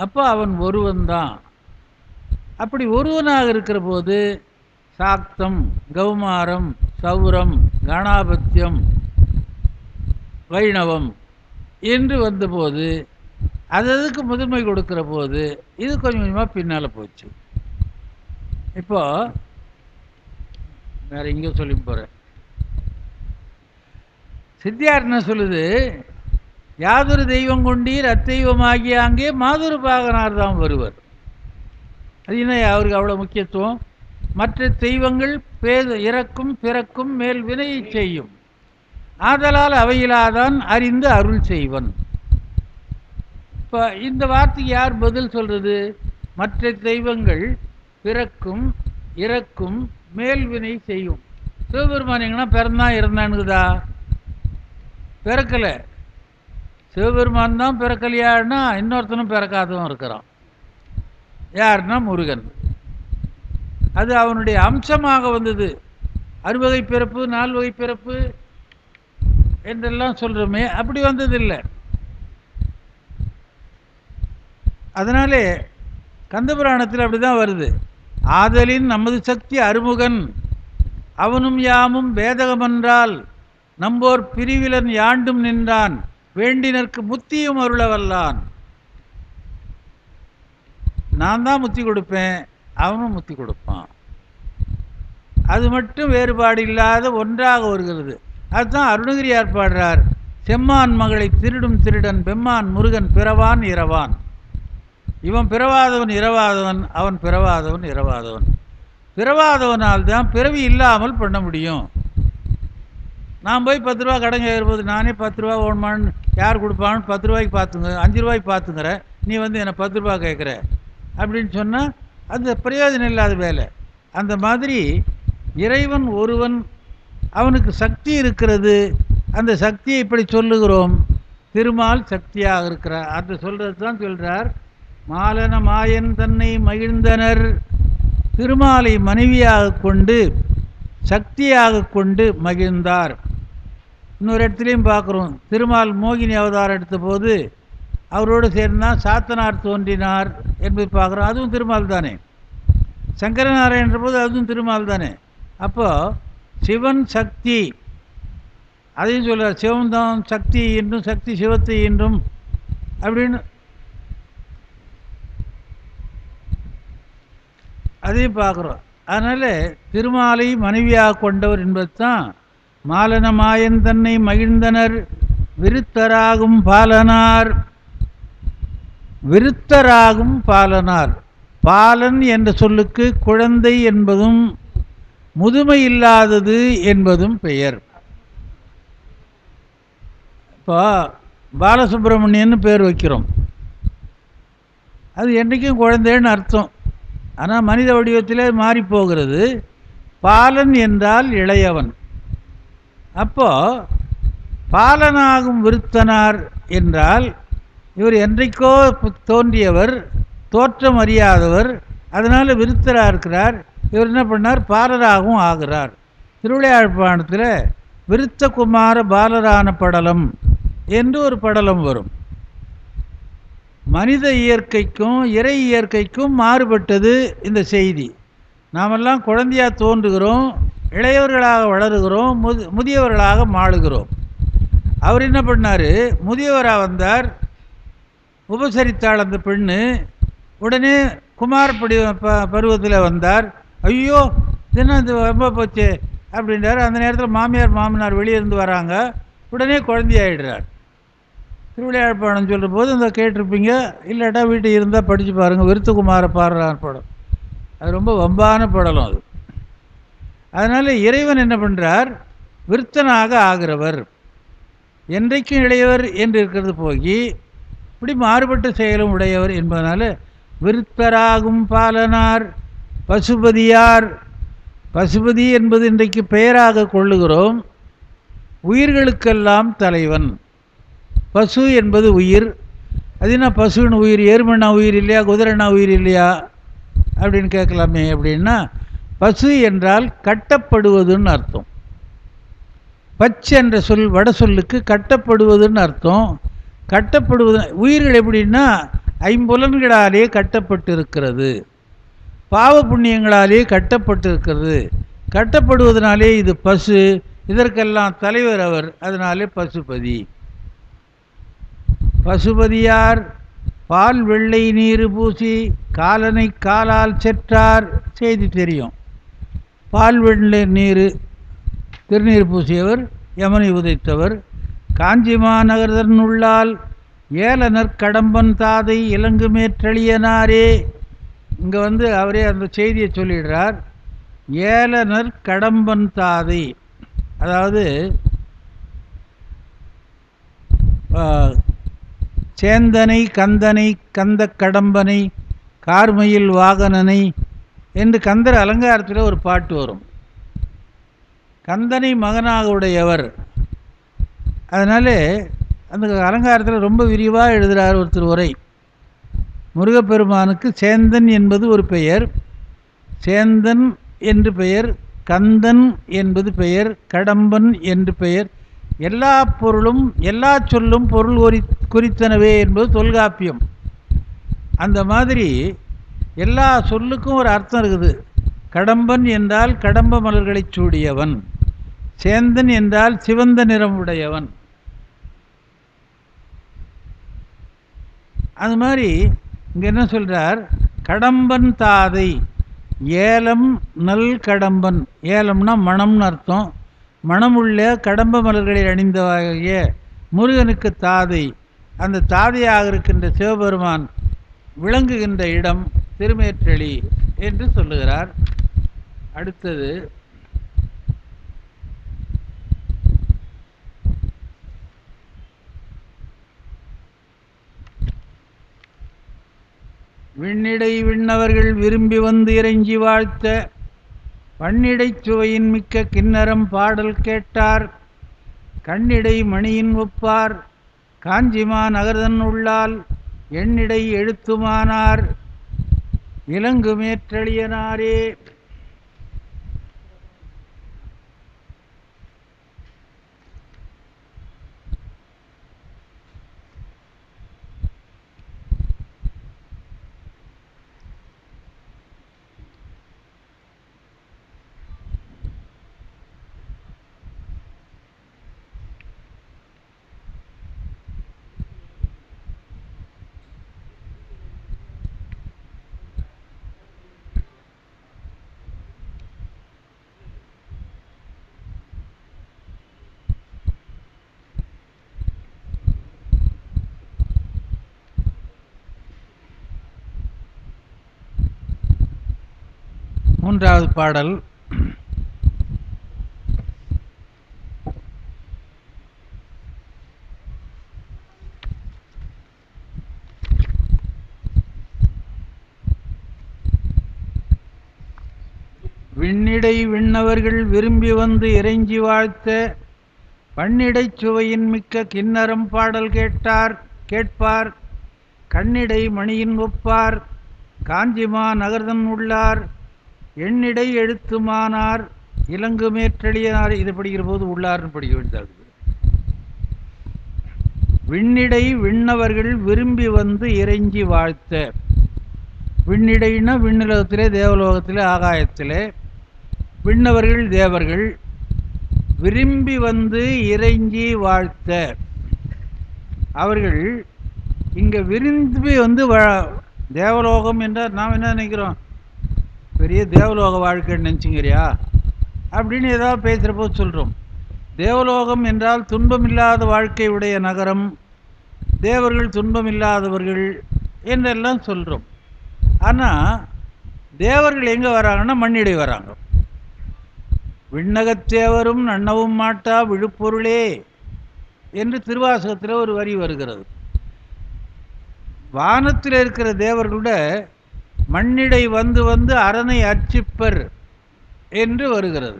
அப்போ அவன் ஒருவன் தான். அப்படி ஒருவனாக இருக்கிற போது சாக்தம், கௌமாரம், சௌரம், கணாபத்தியம், வைணவம் என்று வந்தபோது அதுக்கு முதன்மை கொடுக்கிற போது இது கொஞ்சம் கொஞ்சமாக பின்னால் போச்சு. இப்போ வேற எங்கேயோ சொல்லி போகிறேன். சித்தியார் என்ன சொல்லுது, யாதொரு தெய்வம் கொண்டீர் அத்தெய்வமாகிய அங்கே மாதொரு பாகனார் தான் வருவர். அது என்ன அவருக்கு அவ்வளோ முக்கியத்துவம்? மற்ற தெய்வங்கள் இறக்கும் பிறக்கும் மேல் வினையை செய்யும், ஆதலால் அவையிலாதான் அறிந்து அருள் செய்வன். இப்போ இந்த வார்த்தைக்கு யார் பதில் சொல்கிறது? மற்ற தெய்வங்கள் பிறக்கும் இறக்கும் மேல்வினை செய்யும். சிவபெருமான் எங்கன்னா பிறந்தான் இறந்தானுக்குதா? பிறக்கலை. சிவபெருமான் தான் பிறக்கலையான்னா இன்னொருத்தனும் பிறக்காதவன் இருக்கிறான். யாருன்னா முருகன். அது அவனுடைய அம்சமாக வந்தது. 6 வகை பிறப்பு 4 வகை பிறப்பு என்றெல்லாம் சொல்கிறோமே, அப்படி வந்ததில்லை. அதனாலே கந்தபுராணத்தில் அப்படி தான் வருது. ஆதலின் நமது சக்தி அருமுகன் அவனும் யாமும் வேதகமென்றால் நம்போர் பிரிவிலன் யாண்டும் நின்றான் வேண்டினருக்கு முத்தியும் அருளவல்லான். நான் தான் முத்தி கொடுப்பேன், அவனும் முத்தி கொடுப்பான். அது மட்டும் வேறுபாடு இல்லாத ஒன்றாக வருகிறது. அதுதான் அருணகிரியார் பாடுறார், செம்மான் மகளை திருடும் திருடன் பெம்மான் முருகன் பிறவான் இரவான். இவன் பிறவாதவன் இரவாதவன், அவன் பிறவாதவன் இரவாதவன். பிறவாதவனால் தான் பிறவி இல்லாமல் பண்ண முடியும். நான் போய் 10 ரூபா கடன் கேட்கும்போது நானே 10 ரூபா ஓணுமான்னு யார் கொடுப்பான்னு 10 ரூபாய்க்கு பார்த்துங்க, 5 ரூபாய்க்கு பார்த்துங்கிற, நீ வந்து என்னை 10 ரூபா கேட்குற அப்படின்னு சொன்னால் அது பிரயோஜனம் இல்லாத வேலை. அந்த மாதிரி இறைவன் ஒருவன், அவனுக்கு சக்தி இருக்கிறது. அந்த சக்தியை இப்படி சொல்லுகிறோம், திருமால் சக்தியாக இருக்கிறார். அந்த சொல்கிறது தான் சொல்கிறார், மாலன மாயன் தன்னை மகிழ்ந்தனர். திருமாலை மனைவியாக கொண்டு சக்தியாக கொண்டு மகிழ்ந்தார். இன்னொரு இடத்துலையும் பார்க்குறோம், திருமால் மோகினி அவதாரம் எடுத்த போது அவரோடு சேர்ந்தால் சாத்தனார் தோன்றினார் என்பதை பார்க்குறோம். அதுவும் திருமால் தானே. சங்கரநாராயணன்ற போது அதுவும் திருமால் தானே. அப்போது சிவன் சக்தி, அதையும் சொல்கிறார், சிவன் தான் சக்தி என்றும் சக்தி சிவத்தை என்றும் அப்படின்னு அதையும் பார்க்குறோம். அதனால் திருமாலை மனைவியாக கொண்டவர் என்பது தான் மாலன மாயன் தன்னை மகிழ்ந்தனர் விருத்தராகும் பாலனார். விருத்தராகும் பாலனார், பாலன் என்ற சொல்லுக்கு குழந்தை என்பதும் முதுமை இல்லாதது என்பதும் பெயர். இப்போ பாலசுப்ரமணியன்னு பேர் வைக்கிறோம், அது என்றைக்கும் குழந்தைன்னு அர்த்தம். ஆனால் மனித வடிவத்திலே மாறி போகிறது. பாலன் என்றால் இளையவன். அப்போ பாலனாகும் விருத்தனார் என்றால் இவர் என்றைக்கோ தோன்றியவர், தோற்றம் அறியாதவர், அதனால் விருத்தராக இருக்கிறார். இவர் என்ன பண்ணார், பாலராகவும் ஆகிறார். திருவிளையாழ்ப்பாணத்தில் விருத்த குமார பாலரான படலம் என்று ஒரு படலம் வரும். மனித இயற்கைக்கும் இறை இயற்கைக்கும் மாறுபட்டது இந்த செய்தி. நாமெல்லாம் குழந்தையாக தோன்றுகிறோம், இளையவர்களாக வளருகிறோம், முதியவர்களாக மாளுகிறோம். அவர் என்ன பண்ணார், முதியவராக வந்தார், உபசரித்தாள் அந்த பெண்ணு. உடனே குமார பருவத்தில் வந்தார். ஐயோ தினம் இது ரொம்ப போச்சு அப்படின்றார். அந்த நேரத்தில் மாமியார் மாமனார் வெளியிருந்து வராங்க, உடனே குழந்தையாயிடுறார். திருவிளையாழ்ப்பாணம் சொல்கிற போது இந்த கேட்டிருப்பீங்க, இல்லாட்டா வீட்டு இருந்தால் படித்து பாருங்கள், விருத்தகுமார பாடுறான படம். அது ரொம்ப வம்பான படலம் அது. அதனால் இறைவன் என்ன பண்ணுறார், விருத்தனாக ஆகிறவர், என்றைக்கும் இளையவர் என்று இருக்கிறது போய் இப்படி மாறுபட்ட செயலும் உடையவர் என்பதனால விருத்தராகும் பாலனார் பசுபதியார். பசுபதி என்பது இன்றைக்கு பெயராக கொள்ளுகிறோம். உயிர்களுக்கெல்லாம் தலைவன். பசு என்பது உயிர். அது என்ன பசுன்னு உயிர், எருமண்ணா உயிர் இல்லையா, குதிரைண்ணா உயிர் இல்லையா அப்படின்னு கேட்கலாமே. அப்படின்னா பசு என்றால் கட்டப்படுவதுன்னு அர்த்தம். பச் என்ற சொல் வட சொல்லுக்கு கட்டப்படுவதுன்னு அர்த்தம். கட்டப்படுவது உயிர்கள் எப்படின்னா ஐம்புலன்களாலே கட்டப்பட்டிருக்கிறது, பாவ புண்ணியங்களாலே கட்டப்பட்டிருக்கிறது. கட்டப்படுவதனாலே இது பசு, இதற்கெல்லாம் தலைவர் அவர், அதனாலே பசுபதி. பசுபதியார் பால் வெள்ளை நீர் பூசி காலனை காலால் செற்றார். செய்தி தெரியும். பால் வெள்ளை நீர் திருநீர் பூசியவர், யமனை உதைத்தவர். காஞ்சி மாநகரதன் உள்ளால் ஏலனர் கடம்பன் தாதை இலங்குமேற்றளியனாரே. இங்கே அவரே அந்த செய்தியை சொல்லிடுறார். ஏலனர் கடம்பன் தாதை, அதாவது சேந்தனை கந்தனை கந்த கடம்பனை கார்மயில் வாகனனை என்று கந்தர் அலங்காரத்தில் ஒரு பாட்டு வரும். கந்தனை மகனாக உடையவர். அதனாலே அந்த அலங்காரத்தில் ரொம்ப விரிவாக எழுதுகிறார் ஒருத்தர் உரை. முருகப்பெருமானுக்கு சேந்தன் என்பது ஒரு பெயர், சேந்தன் என்று பெயர், கந்தன் என்பது பெயர், கடம்பன் என்று பெயர். எல்லா பொருளும் எல்லா சொல்லும் பொருள் குறித்தனவே என்பது தொல்காப்பியம். அந்த மாதிரி எல்லா சொல்லுக்கும் ஒரு அர்த்தம் இருக்குது. கடம்பன் என்றால் கடம்ப மலர்களை சூடியவன், சேந்தன் என்றால் சிவந்த நிறம் உடையவன். அது மாதிரி இங்கே என்ன சொல்கிறார், கடம்பன் தாதை ஏலம் நல் கடம்பன். ஏலம்னா மணம்னு அர்த்தம். மணமுள்ள கடம்ப மலர்களை அணிந்தவாகிய முருகனுக்கு தாதை. அந்த தாதையாக இருக்கின்ற சிவபெருமான் விளங்குகின்ற இடம் திருமேற்றளி என்று சொல்லுகிறார். அடுத்தது விண்ணிடை விண்ணவர்கள் விரும்பி வந்து இறைஞ்சி வாழ்த்த பண்ணிடைச் சுவையின் மிக்க கிண்ணரம் பாடல் கேட்டார். கண்ணிடை மணியின் ஒப்பார் காஞ்சிமா நகர்தன் உள்ளால் எண்ணிடை எழுத்துமானார் இலங்குமேற்றளியனாரே. மூன்றாவது பாடல். விண்ணிடை விண்ணவர்கள் விரும்பி வந்து இறைஞ்சி வாழ்த்த பண்ணிடைச் சுவையின் மிக்க கின்னரம் பாடல் கேட்பார் கண்ணிடை மணியின் ஒப்பார் காஞ்சிமா நகர்தன் உள்ளார் எண்ணிடை எழுத்துமானார் இலங்கு மேற்றெளியனார். இது படிக்கிற போது உள்ளார்னு படிக்க வேண்டியதாகுது. விண்ணிடை விண்ணவர்கள் விரும்பி வந்து இறைஞ்சி வாழ்த்த. விண்ணிடைனா விண்ணுலகத்திலே, தேவலோகத்திலே, ஆகாயத்திலே. விண்ணவர்கள் தேவர்கள் விரும்பி வந்து இறைஞ்சி வாழ்த்த. அவர்கள் இங்கே விரும்பி வந்து தேவலோகம் என்றால் நாம் என்ன நினைக்கிறோம், பெரிய தேவலோக வாழ்க்கைன்னு நினச்சிங்கிறியா அப்படின்னு ஏதாவது பேசுகிற போது சொல்கிறோம். தேவலோகம் என்றால் துன்பமில்லாத வாழ்க்கை உடைய நகரம், தேவர்கள் துன்பமில்லாதவர்கள் என்றெல்லாம் சொல்கிறோம். ஆனால் தேவர்கள் எங்கே வராங்கன்னா மண்ணிடை வராங்க. விண்ணகத்தேவரும் நன்னவும் மாட்டா விழுப்பொருளே என்று திருவாசகத்தில் ஒரு வரி வருகிறது. வானத்தில் இருக்கிற தேவர்களோட மண்ணிடை வந்து வந்து அரணை அர்ச்சிப்பர் என்று வருகிறது.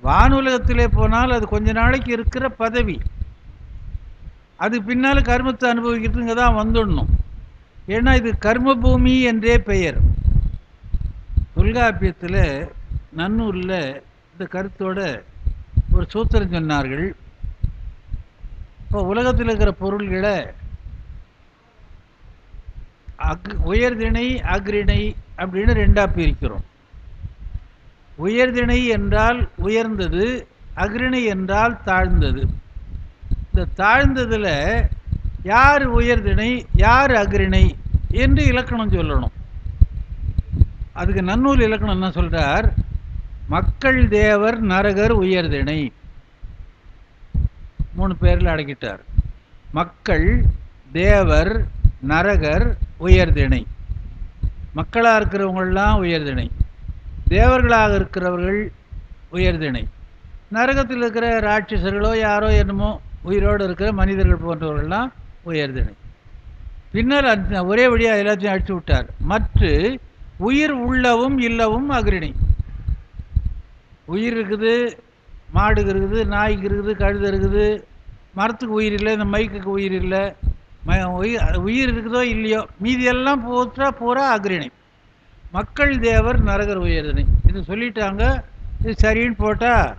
வானுலகத்திலே போனால் அது கொஞ்ச நாளைக்கு இருக்கிற பதவி, அது பின்னால் கர்மத்தை அனுபவிக்கிறதுங்க தான் வந்துடணும். ஏன்னா இது கர்மபூமி என்றே பெயர். தொல்காப்பியத்தில் நன்னூரில் இந்த கருத்தோட ஒரு சூத்திரம் சொன்னார்கள். இப்போ உலகத்தில் இருக்கிற பொருள்களை உயர்திணை அக்ரிணை அப்படின்னு ரெண்டாக பிரிக்கிறோம். உயர்திணை என்றால் உயர்ந்தது, அக்ரிணை என்றால் தாழ்ந்தது. இந்த தாழ்ந்ததில் யார் உயர்திணை யார் அக்ரிணை என்று இலக்கணம் சொல்லணும். அதுக்கு நன்னூல் இலக்கணம் என்ன சொல்றார், மக்கள் தேவர் நரகர் உயர்திணை. 3 பேரில் அடக்கிட்டார். மக்கள் தேவர் நரகர் உயர்திணை. மக்களாக இருக்கிறவங்களாம் உயர்திணை, தேவர்களாக இருக்கிறவர்கள் உயர்திணை, நரகத்தில் இருக்கிற ராட்சசர்களோ யாரோ என்னமோ உயிரோடு இருக்கிற மனிதர்கள் போன்றவர்கள்லாம் உயர்திணை. பின்னர் ஒரே வழியாக எல்லாத்தையும் அடிச்சு விட்டார். மற்ற உயிர் உள்ளவும் இல்லவும் அக்ரிணை. உயிர் இருக்குது, மாடுக்கு இருக்குது, நாய்க்கு இருக்குது, கழுது இருக்குது, மரத்துக்கு உயிர் இல்லை, இந்த மைக்குக்கு உயிர் இல்லை, உயிர் இருக்குதோ இல்லையோ மீதியெல்லாம் பூரா அக்ரிணை. மக்கள் தேவர் நரகர் உயர்திணை. இது சொல்லிட்டாங்க. இது சரின்னு போட்டால்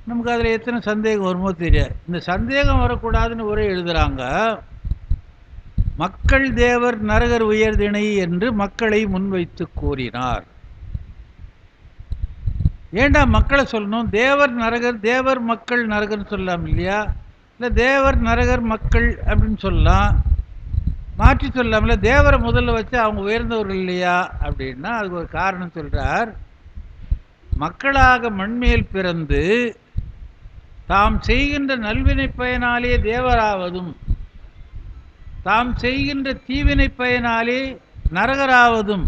நமக்கு அதில் எத்தனை சந்தேகம் வருமோ தெரியாது. இந்த சந்தேகம் வரக்கூடாதுன்னு ஒரே எழுதுகிறாங்க. மக்கள் தேவர் நரகர் உயர்திணை என்று மக்களை முன்வைத்து கூறினார். ஏண்டா மக்களை சொல்லணும்? தேவர் நரகர், தேவர் மக்கள் நரகர்னு சொல்லலாம் இல்லையா? இல்லை தேவர் நரகர் மக்கள் அப்படின்னு சொல்லலாம், மாற்றி சொல்லலாம்ல. தேவரை முதல்ல வச்சு அவங்க உயர்ந்தவர்கள் இல்லையா அப்படின்னா அதுக்கு ஒரு காரணம் சொல்கிறார். மக்களாக மண்மேல் பிறந்து தாம் செய்கின்ற நல்வினை பயனாலே தேவராவதும், தாம் செய்கின்ற தீவினை பயனாலே நரகராவதும்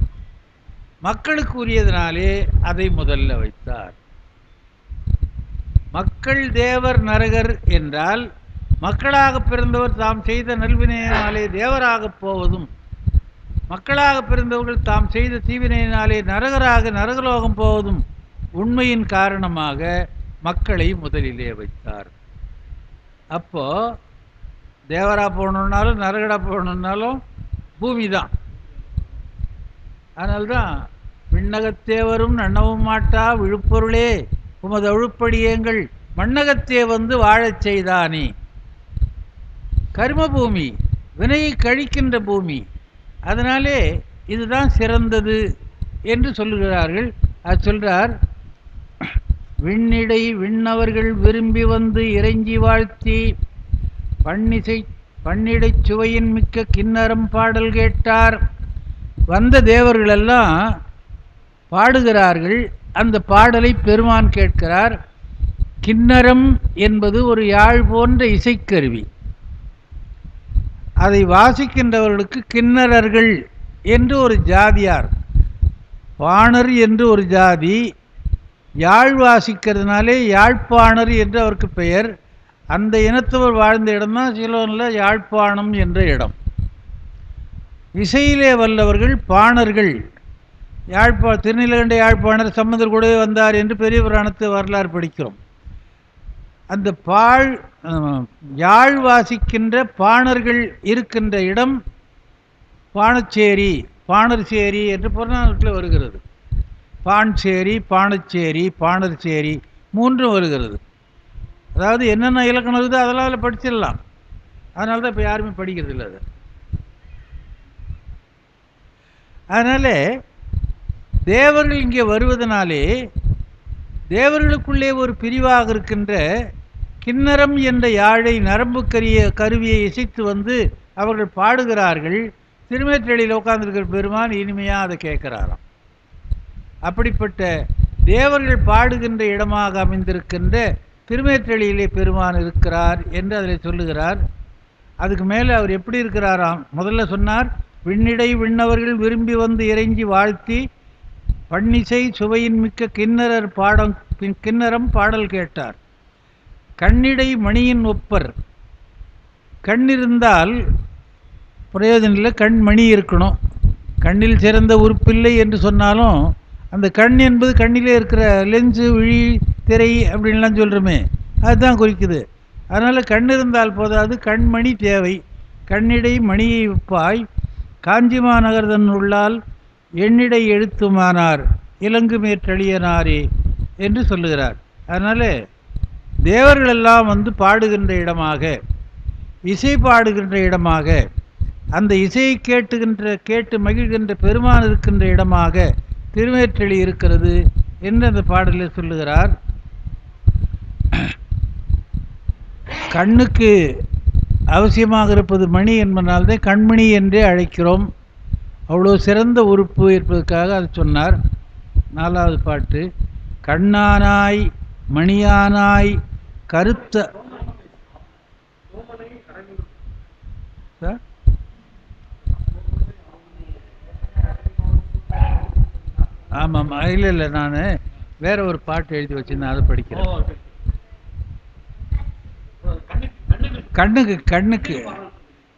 மக்களுக்கு உரியதனாலே அதை முதல்ல வைத்தார். மக்கள் தேவர் நரகர் என்றால் மக்களாக பிறந்தவர் தாம் செய்த நல்வினையினாலே தேவராக போவதும், மக்களாக பிறந்தவர்கள் தாம் செய்த தீவினையினாலே நரகலோகம் போவதும் உண்மையின் காரணமாக மக்களை முதலிலே வைத்தார். அப்போ தேவரா போகணுன்னாலும் நரகடா போகணுன்னாலும் பூமி தான். அதனால்தான் விண்ணகத்தேவரும் நன்னவும் மாட்டா விழுப்பொருளே உமது அழுப்படியேங்கள் மண்ணகத்தே வந்து வாழச் செய்தானே. கர்ம பூமி, வினையை கழிக்கின்ற பூமி, அதனாலே இதுதான் சிறந்தது என்று சொல்லுகிறார்கள். அது சொல்றார், விண்ணிடை விண்ணவர்கள் விரும்பி வந்து இறைஞ்சி வாழ்த்தி பண்ணிடை சுவையின் மிக்க கின்னரம் பாடல் கேட்டார். வந்த தேவர்களெல்லாம் பாடுகிறார்கள். அந்த பாடலை பெருமான் கேட்கிறார். கின்னரம் என்பது ஒரு யாழ் போன்ற இசைக்கருவி. அதை வாசிக்கின்றவர்களுக்கு கிண்ணறர்கள் என்று ஒரு ஜாதியார், பாணர் என்று ஒரு ஜாதி. யாழ் வாசிக்கிறதுனாலே யாழ்ப்பாணர் என்று அவருக்கு பெயர். அந்த இனத்தவர் வாழ்ந்த இடம்தான் சிலோனில் யாழ்ப்பாணம் என்ற இடம். இசையிலே வல்லவர்கள் பாணர்கள். திருநீலகண்ட யாழ்ப்பாணர் சம்பந்தர் கூடவே வந்தார் என்று பெரிய புராணத்தை வரலாறு படிக்கிறோம். அந்த யாழ் வாசிக்கின்ற பாணர்கள் இருக்கின்ற இடம் பாணச்சேரி, பாணர்சேரி என்று புறநானூற்றில் வருகிறது. பாண்சேரி, பாணச்சேரி, பாணர்சேரி மூன்றும் வருகிறது. அதாவது என்னென்ன இலக்கணம் இருக்குதோ அதெல்லாம் அதில் படிச்சிடலாம். அதனால தான் இப்போ யாருமே படிக்கிறது இல்லை அது. அதனால் தேவர்கள் இங்கே வருவதனாலே தேவர்களுக்குள்ளே ஒரு பிரிவாக இருக்கின்ற கிண்ணறம் என்ற யாழை நரம்பு கருவியை இசைத்து வந்து அவர்கள் பாடுகிறார்கள். திருமேற்றளியில் உட்கார்ந்துருக்கிற பெருமான் இனிமையாக அதை கேட்கிறாராம். அப்படிப்பட்ட தேவர்கள் பாடுகின்ற இடமாக அமைந்திருக்கின்ற திருமேற்றளியிலே பெருமான் இருக்கிறார் என்று அதில் சொல்லுகிறார். அதுக்கு மேலே அவர் எப்படி இருக்கிறாராம்? முதல்ல சொன்னார், விண்ணிடை விண்ணவர்கள் விரும்பி வந்து இறைஞ்சி வாழ்த்தி பன்னிசை சுவையின் மிக்க கிண்ணறம் பாடல் கேட்டார். கண்ணிடை மணியின் ஒப்பர். கண்ணிருந்தால் பிரயோஜனம் இல்லை, கண்மணி இருக்கணும். கண்ணில் சிறந்த உறுப்பில்லை என்று சொன்னாலும் அந்த கண் என்பது கண்ணிலே இருக்கிற லென்ஸு, விழி, திரை அப்படின்லாம் சொல்கிறோமே, அதுதான் குறிக்குது. அதனால் கண் இருந்தால் போதாது, கண்மணி தேவை. கண்ணிடை மணியை ஒப்பாய் காஞ்சிமா நகர்தன் உள்ளால் எண்ணிடை எழுத்துமானார் இலங்கு மேற்றளியனாரே என்று சொல்லுகிறார். அதனால் தேவர்களெல்லாம் வந்து பாடுகின்ற இடமாக, இசை பாடுகின்ற இடமாக, அந்த இசையை கேட்டு மகிழ்கின்ற பெருமான் இருக்கின்ற இடமாக திருமேற்றளி இருக்கிறது என்று அந்த பாடலில் சொல்லுகிறார். கண்ணுக்கு அவசியமாக இருப்பது மணி என்பதனால்தான் கண்மணி என்றே அழைக்கிறோம். அவ்வளோ சிறந்த உறுப்பு இருப்பதற்காக அது சொன்னார். 4வது பாட்டு. கண்ணானாய் மணியானாய் கருத்த ஆமாம், இல்லை நான் வேற ஒரு பாட்டு எழுதி வச்சிருந்தேன், அதை படிக்கிறேன்.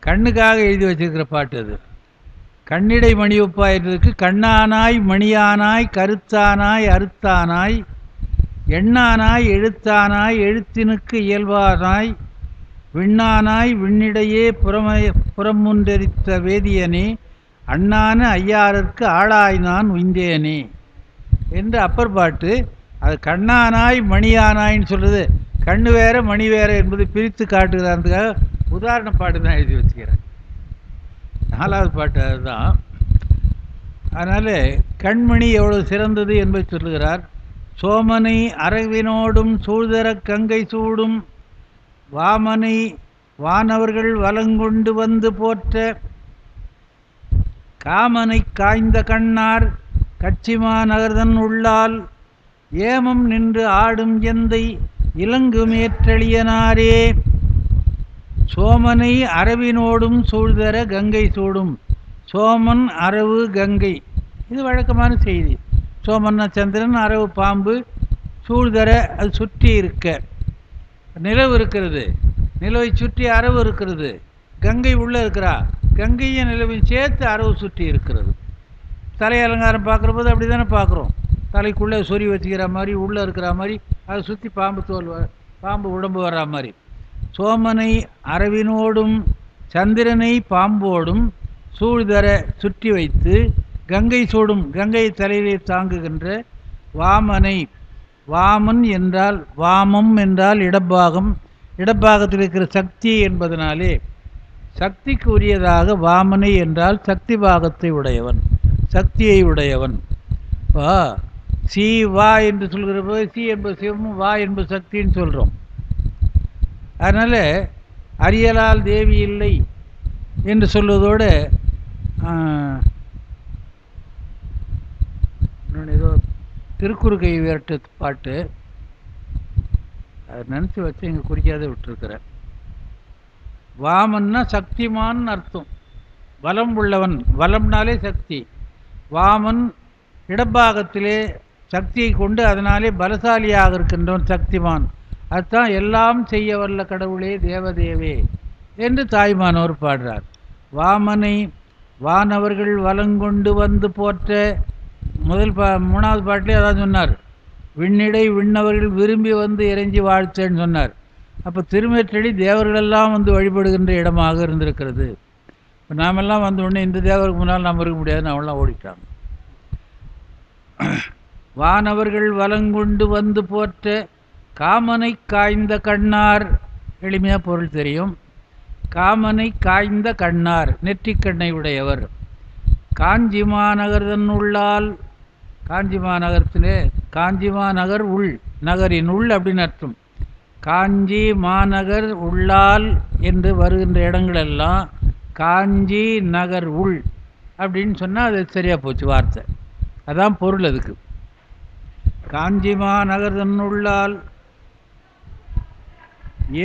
கண்ணுக்காக எழுதி வச்சிருக்கிற பாட்டு அது. கண்ணிடை மணி ஒப்பாயிருக்கு. கண்ணானாய் மணியானாய் கருத்தானாய் அறுத்தானாய் எண்ணானாய் எழுத்தானாய் எழுத்தினுக்கு இயல்பானாய் விண்ணானாய் விண்ணிடையே புறமுன்றெரித்த வேதியனே அண்ணான ஐயாரற்கு ஆளாய் நான் உய்ந்தேனே என்று அப்பர் பாட்டு. அது கண்ணானாய் மணியானாய்ன்னு சொல்கிறது. கண்ணு வேற மணி வேற என்பதை பிரித்து காட்டுகிறான்றதுக்காக உதாரண பாட்டு தான் எழுதி வச்சுக்கிறேன். 4வது பாட்டு அதுதான். அதனால் கண்மணி எவ்வளவு சிறந்தது என்பதை சொல்லுகிறார். சோமனை அரவினோடும் சூழ்தர கங்கை சூடும் வாமனை வானவர்கள் வலங்கொண்டு வந்து போற்ற காமனை காய்ந்த கண்ணார் கட்சிமா நகர்தன் உள்ளால் ஏமம் நின்று ஆடும் எந்தை இலங்கு மேற்றளியனாரே. சோமனை அரவினோடும் சூழ்தர கங்கை சூடும். சோமன், அரவு, கங்கை, இது வழக்கமான செய்தி. சோமன்னா சந்திரன், அரவு பாம்பு, சூழ்தர அது சுற்றி இருக்க நிலவு இருக்கிறது, நிலவை சுற்றி அரவு இருக்கிறது, கங்கை உள்ளே இருக்கிறா, கங்கையும் நிலவையும் சேர்த்து அரவு சுற்றி இருக்கிறது. தலை அலங்காரம் பார்க்குற போது அப்படி தானே பார்க்குறோம். தலைக்குள்ளே சொறி வச்சுக்கிற மாதிரி உள்ளே இருக்கிற மாதிரி அதை சுற்றி பாம்பு உடம்பு வர்ற மாதிரி. சோமனை அரவினோடும் சந்திரனை பாம்போடும் சூழ்தர சுற்றி வைத்து கங்கை சூடும், கங்கை தலையிலே தாங்குகின்ற வாமனை. வாமன் என்றால், வாமம் என்றால் இடப்பாகம், இடப்பாகத்தில் இருக்கிற சக்தி என்பதனாலே சக்திக்கு உரியதாக வாமனை என்றால் சக்தி பாகத்தை உடையவன், சக்தியை உடையவன். வா சி வா என்று சொல்கிற போது சி என்பது சிவமும் வா என்பது சக்தின்னு சொல்கிறோம். அதனால் அரியலால் தேவி இல்லை என்று சொல்வதோடு ஏதோ திருக்குறுகை விரட்டு பாட்டு அதை நினச்சி வச்சு இங்கே குறிக்காத விட்டுருக்கிறேன். வாமன்னா சக்திமான் அர்த்தம், வலம் உள்ளவன், வலம்னாலே சக்தி. வாமன் இடப்பாகத்திலே சக்தியை கொண்டு அதனாலே பலசாலியாக இருக்கின்றவன் சக்திமான். அதுதான் எல்லாம் செய்ய வல்ல கடவுளே தேவதேவே என்று தாய்மானவர் பாடுறார். வாமனை வானவர்கள் வலங்கொண்டு வந்து போற்ற மூணாவது பாட்டிலே அதான் சொன்னார். விண்ணிடை விண்ணவர்கள் விரும்பி வந்து இறைஞ்சி வாழ்த்தேன்னு சொன்னார். அப்போ திருமேற்றடி தேவர்களெல்லாம் வந்து வழிபடுகின்ற இடமாக இருந்திருக்கிறது. இப்போ நாமெல்லாம் வந்த உடனே இந்த தேவருக்கு முன்னால் நாம் இருக்க முடியாதுன்னு அவங்களாம் ஓடிட்டாங்க. வானவர்கள் வலங்குண்டு வந்து போற்ற காமனை காய்ந்த கண்ணார், எளிமையாக பொருள் தெரியும். காமனை காய்ந்த கண்ணார், நெற்றிக்கண்ணை உடையவர். காஞ்சி மாநகர் தன்னுள்ளால், காஞ்சி மாநகரத்திலே, காஞ்சி மாநகர் உள், நகரின் உள் அப்படின்னு அர்த்தம். காஞ்சி மாநகர் உள்ளால் என்று வருகின்ற இடங்களெல்லாம் காஞ்சி நகர் உள் அப்படின்னு சொன்னால் அது சரியாக போச்சு வார்த்தை. அதான் பொருள் அதுக்கு. காஞ்சி மாநகர் தன்னுள்ளால்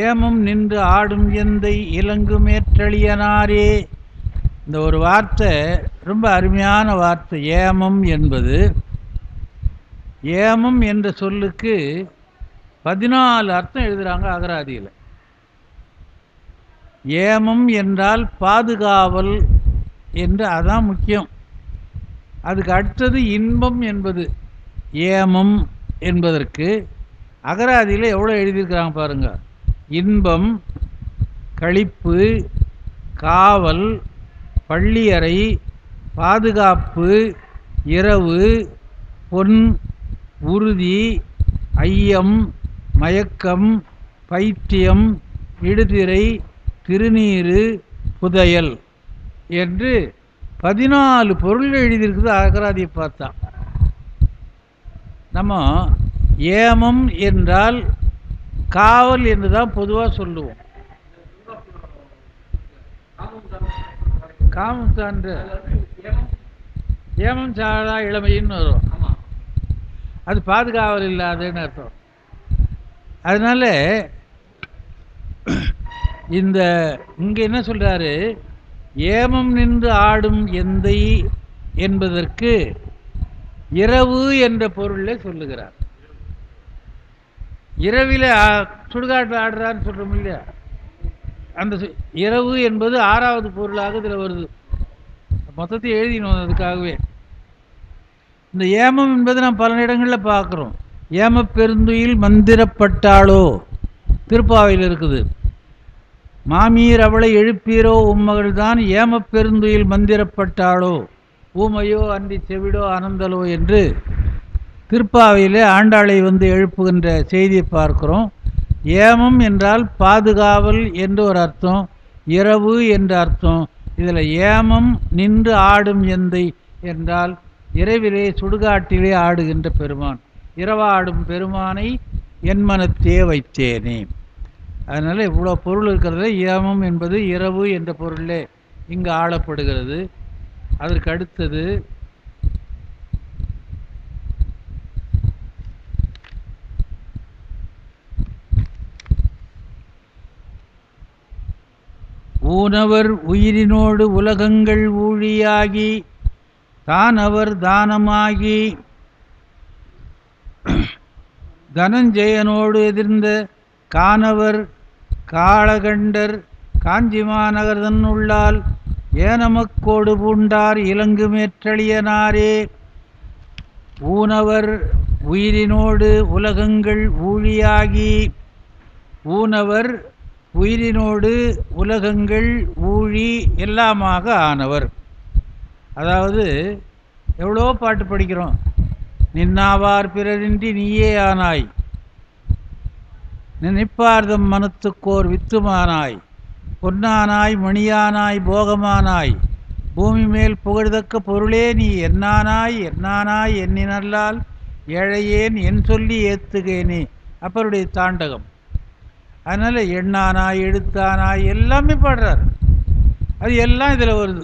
ஏமம் நின்று ஆடும் எந்தை இலங்கு மேற்றளியனாரே. இந்த ஒரு வார்த்தை ரொம்ப அருமையான வார்த்தை. ஏமம் என்பது, ஏமம் என்ற சொல்லுக்கு 14 அர்த்தம் எழுதுகிறாங்க அகராதியில். ஏமம் என்றால் பாதுகாவல் என்று, அதான் முக்கியம். அதுக்கு அடுத்தது இன்பம் என்பது. ஏமம் என்பதற்கு அகராதியில் எவ்வளோ எழுதியிருக்கிறாங்க பாருங்க. இன்பம், களிப்பு, காவல், பள்ளியறை, பாதுகாப்பு, இரவு, பொன், உறுதி, ஐயம், மயக்கம், பைத்தியம், இடுதிரை, திருநீறு, புதையல் என்று 14 பொருள் எழுதியிருக்குது அகராதியை பார்த்தா. நம்ம ஏமம் என்றால் காவல் என்று தான் பொதுவாக சொல்லுவோம். காமம் சான்று ஏமம் சாரா இளமைன்னு வரும். அது பாதுகாவல் இல்லாதன்னு அர்த்தம். அதனால இந்த இங்கே என்ன சொல்றாரு, ஏமம் நின்று ஆடும் எந்தை என்பதற்கு இரவு என்ற பொருளில் சொல்லுகிறார். இரவில் சுடுகாட்டில் ஆடுறான்னு சொல்கிறோம் இல்லையா, அந்த இரவு என்பது 6வது பொருளாக இதில் வருது. மொத்தத்தை எழுதினோம் அதுக்காகவே. இந்த ஏமம் என்பது நாம் பல இடங்களில் பார்க்குறோம். ஏம பெருந்துயில் மந்திரப்பட்டாளோ திருப்பாவையில் இருக்குது. மாமீர் அவளை எழுப்பீரோ உம்மகள் தான் ஏம பெருந்துயில் மந்திரப்பட்டாளோ ஊமையோ அன்றி செவிடோ அனந்தலோ என்று திருப்பாவையில் ஆண்டாளை வந்து எழுப்புகின்ற செய்தியை பார்க்கிறோம். ஏமம் என்றால் பாதுகாவல் என்று ஒரு அர்த்தம், இரவு என்ற அர்த்தம். இதில் ஏமம் நின்று ஆடும் எந்தை என்றால் இரவிலே சுடுகாட்டிலே ஆடுகின்ற பெருமான், இரவாடும் பெருமானை என் மனத்தே வைத்தேனே. அதனால் இவ்வளோ பொருள் இருக்கிறது. ஏமம் என்பது இரவு என்ற பொருளே இங்கு ஆளப்படுகிறது. அதற்கு அடுத்தது ஊனவர் உயிரினோடு உலகங்கள் ஊழியாகி தானவர் தானமாகி தனஞ்சயனோடு எதிர்ந்த கானவர் காளகண்டர் காஞ்சி மாநகர் தன்னுள்ளால் ஏனமக்கோடு பூண்டார் இலங்கு மேற்றளியனாரே. ஊனவர் உயிரினோடு உலகங்கள் ஊழியாகி, ஊனவர் உயிரினோடு உலகங்கள் ஊழி எல்லாமாக ஆனவர். அதாவது எவ்வளோ பாட்டு படிக்கிறோம். நின்னாவார் பிறரின்றி நீயே ஆனாய், நினைப்பார்தம் மனத்துக்கோர் வித்துமானாய், பொன்னானாய் மணியானாய் போகமானாய், பூமி மேல் புகழ்தக்க பொருளே நீ என்னானாய் என்னானாய் எண்ணினல்லால் ஏழையேன் என் சொல்லி ஏத்துகேனே. அப்பருடைய தாண்டகம். அதனால் எண்ணானாய் எழுத்தானாய் எல்லாமே பாடுறார். அது எல்லாம் இதில் வருது.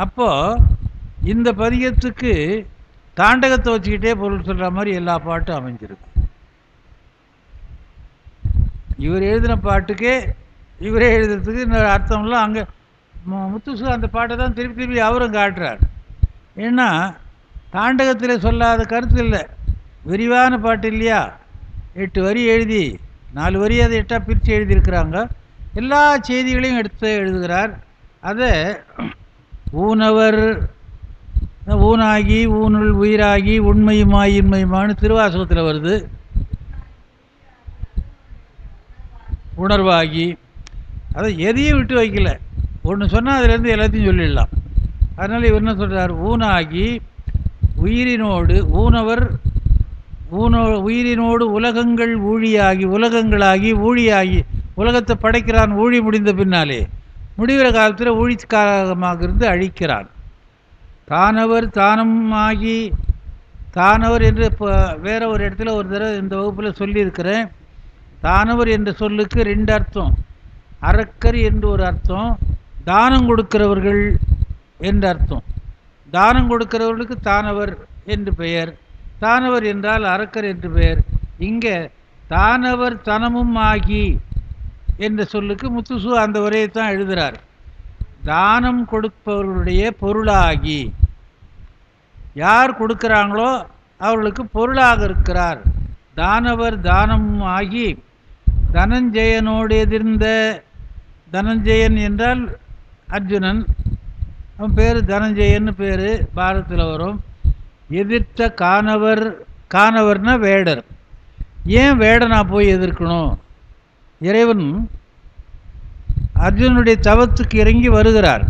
அப்போது இந்த பதிகத்துக்கு தாண்டகத்தை வச்சுக்கிட்டே பொருள் சொல்கிற மாதிரி எல்லா பாட்டும் அமைஞ்சிருக்கு. இவர் எழுதின பாட்டுக்கே இவரே எழுதுறதுக்கு இன்னொரு அர்த்தம்லாம் அங்கே முத்துசு அந்த பாட்டை தான் திருப்பி திருப்பி அவரும் காட்டுறார். ஏன்னா தாண்டகத்தில் சொல்லாத கருத்து இல்லை. விரிவான பாட்டு இல்லையா, 8 வரி எழுதி 4 வரி அதை 8ஆக பிரித்து எழுதியிருக்கிறாங்க. எல்லா செய்திகளையும் எடுத்து எழுதுகிறார். அதை ஊனவர் ஊனாகி ஊனுள் உயிராகி உண்மையுமாய் இன்மையுமான்னு திருவாசகத்தில் வருது. உணர்வாகி அதை எதையும் விட்டு வைக்கல. ஒன்று சொன்னால் அதுலேருந்து எல்லாத்தையும் சொல்லிடலாம். அதனால் இவர் என்ன சொல்கிறார், ஊனாகி உயிரினோடு ஊனவர் உயிரினோடு உலகங்கள் ஊழியாகி உலகங்களாகி ஊழியாகி உலகத்தை படைக்கிறான். ஊழி முடிந்த பின்னாலே முடிகிற காலத்தில் ஊழிக்காலமாக இருந்து அழிக்கிறான். தானவர் தானமாகி தானவர் என்று இப்போ வேற ஒரு இடத்துல ஒரு தடவை இந்த வகுப்பில் சொல்லியிருக்கிறேன். தானவர் என்ற சொல்லுக்கு ரெண்டு அர்த்தம். அரக்கர் என்று ஒரு அர்த்தம், தானம் கொடுக்கிறவர்கள் என்று அர்த்தம். தானம் கொடுக்கிறவர்களுக்கு தானவர் என்று பெயர். தானவர் என்றால் அரக்கர் என்று பெயர். இங்கே தானவர் தனமும் ஆகி என்ற சொல்லுக்கு முத்துசு அந்த உரையை தான் எழுதுகிறார். தானம் கொடுப்பவர்களுடைய பொருளாகி, யார் கொடுக்கிறாங்களோ அவர்களுக்கு பொருளாக இருக்கிறார். தானவர் தானம் ஆகி தனஞ்சயனோடு எதிர்ந்த, தனஞ்சயன் என்றால் அர்ஜுனன், அவன் பேர் தனஞ்சயன்னு பேர், பாரதத்தில் வரும். எதிர்த்த கானவர், கானவர்னா வேடர். ஏன் வேடனா போய் எதிர்க்கணும்? இறைவன் அர்ஜுனுடைய தவத்துக்கு இறங்கி வருகிறார்.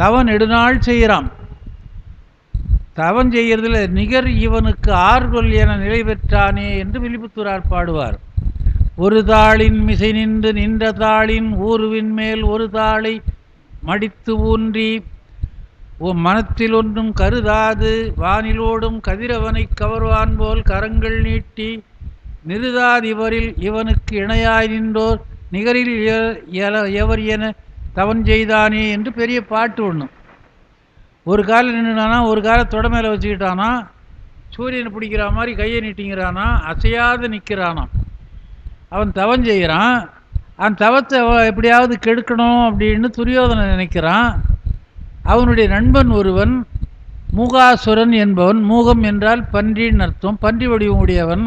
தவன் நெடுநாள் செய்கிறான். தவன் செய்கிறதுல நிகர் இவனுக்கு ஆர்கொல் என நிலை பெற்றானே என்று வில்லிபுத்தூரார் பாடுவார். ஒரு தாளின் மிசை நின்று நின்ற தாளின் ஊருவின் மேல் ஒரு தாளை மடித்து ஊன்றி மனத்தில் ஒன்றும் கருதாது வானிலோடும் கதிரவனை கவர்வான் போல் கரங்கள் நீட்டி நிருதாதிவரில் இவனுக்கு இணையாய் நின்றோர் நிகரில் எவர் என தவன் செய்தானே என்று பெரிய பாட்டு ஒன்று. ஒரு காலில் நின்றுனானா, ஒரு காலை தொட மேலே வச்சுக்கிட்டானா, சூரியனை பிடிக்கிற மாதிரி கையை நீட்டிங்கிறானா, அசையாது நிற்கிறானான். அவன் தவன் செய்கிறான். அந்த தவத்தை எப்படியாவது கெடுக்கணும் அப்படின்னு துரியோதனை நினைக்கிறான். அவனுடைய நண்பன் ஒருவன் மூகாசுரன் என்பவன், மூகம் என்றால் பன்றின்னு அர்த்தம், பன்றி வடிவம் உடையவன்,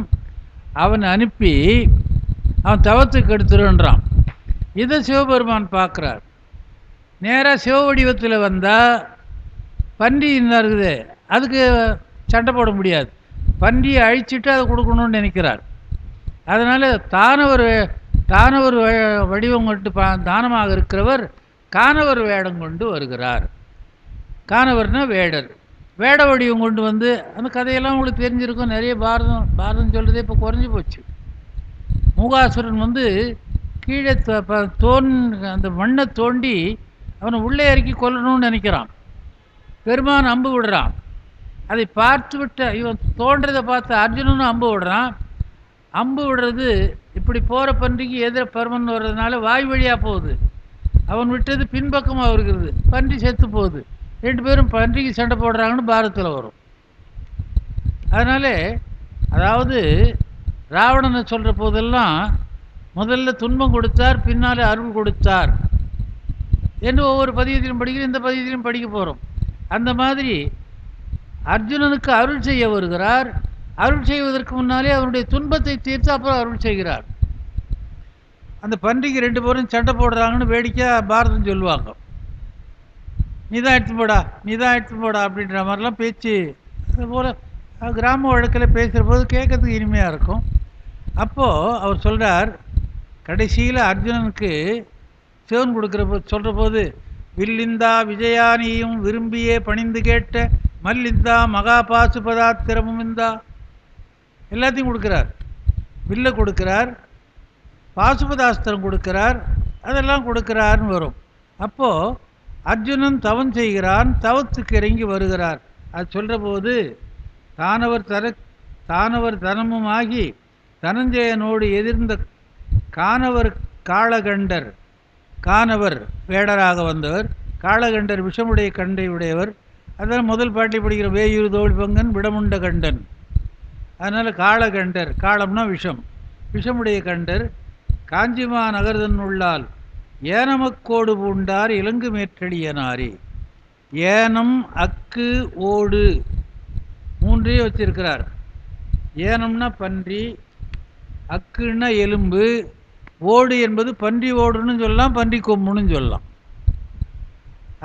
அவன் அனுப்பி அவன் தவத்துக்கு எடுத்துருன்றான். இதை சிவபெருமான் பார்க்குறார். நேராக சிவ வடிவத்தில் வந்தால் பன்றி என்ன இருக்குது, அதுக்கு சண்டை போட முடியாது. பன்றியை அழிச்சிட்டு அதை கொடுக்கணும்னு நினைக்கிறார். அதனால் தானவர் வடிவம் கொண்டு தானமாக இருக்கிறவர் கானவர் வேடம் கொண்டு வருகிறார். கானவர்னா வேடர். வேட வடிவம் கொண்டு வந்து, அந்த கதையெல்லாம் உங்களுக்கு தெரிஞ்சிருக்கும். நிறைய பாரதம் சொல்கிறதே இப்போ குறைஞ்சி போச்சு. மூகாசுரன் வந்து கீழே அந்த மண்ணை தோண்டி அவனை உள்ளே இறக்கி கொல்லணும்னு நினைக்கிறான். பெருமான் அம்பு விடுறான். அதை பார்த்து விட்ட இவன் தோன்றதை பார்த்து அர்ஜுனனும் அம்பு விடுறான். அம்பு விடுறது இப்படி போகிற பன்றிக்கு எதிர பருமன் வர்றதுனால வாய் வழியாக போகுது. அவன் விட்டது பின்பக்கமாக இருக்கிறது, பன்றி செத்து போகுது. ரெண்டு பேரும் பன்றிக்கு சண்டை போடுறாங்கன்னு பாரதத்தில் வரும். அதனால அதாவது ராவணனை சொல்கிற போதெல்லாம் முதல்ல துன்பம் கொடுத்தார், பின்னால் அருள் கொடுத்தார் என்று ஒவ்வொரு பதியத்திலும் படிக்கிறோம். இந்த பதியத்திலும் படிக்க போகிறோம். அந்த மாதிரி அர்ஜுனனுக்கு அருள் செய்ய வருகிறார். அருள் செய்வதற்கு முன்னாலே அவனுடைய துன்பத்தை தீர்த்து அப்புறம் அருள் செய்கிறார். அந்த பன்றிக்கு ரெண்டு பேரும் சண்டை போடுறாங்கன்னு வேடிக்கையாக பாரதம் சொல்லுவாங்க. நீ தான் எடுத்து போடா அப்படின்ற மாதிரிலாம் பேச்சு. அதுபோல் கிராம வழக்கில் பேசுகிற போது கேட்கறதுக்கு இனிமையாக இருக்கும். அப்போது அவர் சொல்கிறார், கடைசியில் அர்ஜுனனுக்கு சிவன் கொடுக்குற போது சொல்கிற போது, வில்லிந்தா விஜயானியும் விரும்பியே பணிந்து கேட்ட மல்லிந்தா மகா பாசுபதாத்திரமும் இந்தா, எல்லாத்தையும் கொடுக்குறார். வில்லை கொடுக்குறார், பாசுபதாஸ்திரம் கொடுக்குறார், அதெல்லாம் கொடுக்குறாருன்னு வரும். அப்போது அர்ஜுனன் தவம் செய்கிறான், தவத்துக்கு இறங்கி வருகிறார். அது சொல்கிற போது தானவர் தனமும் ஆகி தனஞ்சயனோடு எதிர்ந்த கானவர் காளகண்டர், கானவர் வேடராக வந்தவர், காளகண்டர் விஷமுடைய கண்டை உடையவர். அதனால் முதல் பாட்டி படிக்கிற வேயூர் தோல் பங்கன் விடமுண்ட கண்டன். அதனால் காளகண்டர், காளம்னா விஷம், விஷமுடைய கண்டர் காஞ்சிமா நகர்தன் உள்ளால் ஏனமக்கோடு பூண்டார் இலங்கு மேற்றடியனாரே. ஏனம் அக்கு ஓடு மூன்றையும் வச்சிருக்கிறார். ஏனம்னா பன்றி, அக்குன்னா எலும்பு, ஓடு என்பது பன்றி ஓடுன்னு சொல்லலாம், பன்றி கொம்புன்னு சொல்லலாம்.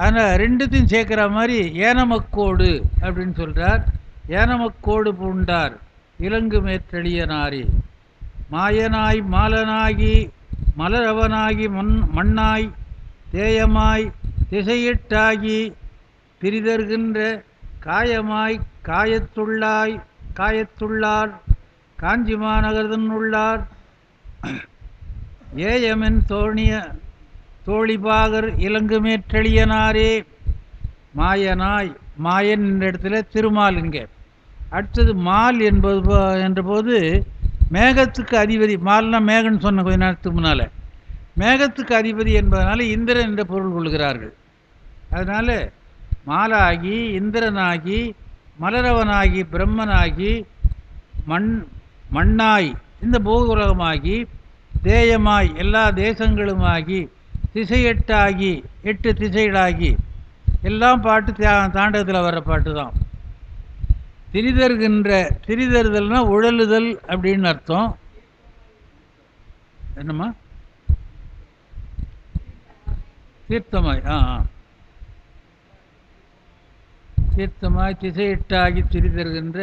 அதனால் ரெண்டுத்தையும் சேர்க்குற மாதிரி ஏனமக்கோடு அப்படின்னு சொல்கிறார். ஏனமக்கோடு பூண்டார் இலங்கு மேற்றெளியனாரி மாயனாய் மாலனாகி மலரவனாகி மண்ணாய் தேயமாய் திசையிட்டாகி பிரிதர்கின்ற காயமாய் காயத்துள்ளார் காஞ்சி மாநகர்தன் உள்ளார் ஏயமென் தோழிபாகர் இலங்கு மேற்றெளியனாரே. மாயனாய், மாயன் என்ற இடத்துல திருமால். இங்கே அடுத்தது மால் என்ற போது மேகத்துக்கு அதிபதி. மால்னா மேகன்னு சொன்ன கொஞ்ச நேரத்துக்கு முன்னால். மேகத்துக்கு அதிபதி என்பதனால இந்திரன் என்ற பொருள் கொள்கிறார்கள். அதனால் மாலாகி இந்திரனாகி மலரவனாகி பிரம்மனாகி மண்ணாய் இந்த பூகுலகமாகி தேயமாய் எல்லா தேசங்களுமாகி திசையெட்டாகி 8 திசைகளாகி எல்லாம் பாட்டு தாண்டகத்தில் வர்ற பாட்டு தான். திரிதறுதல்னா உழலுதல் அப்படின்னு அர்த்தம். என்னம்மா? தீர்த்தமாய். தீர்த்தமாய் திசையிட்டாகி திரிதருகின்ற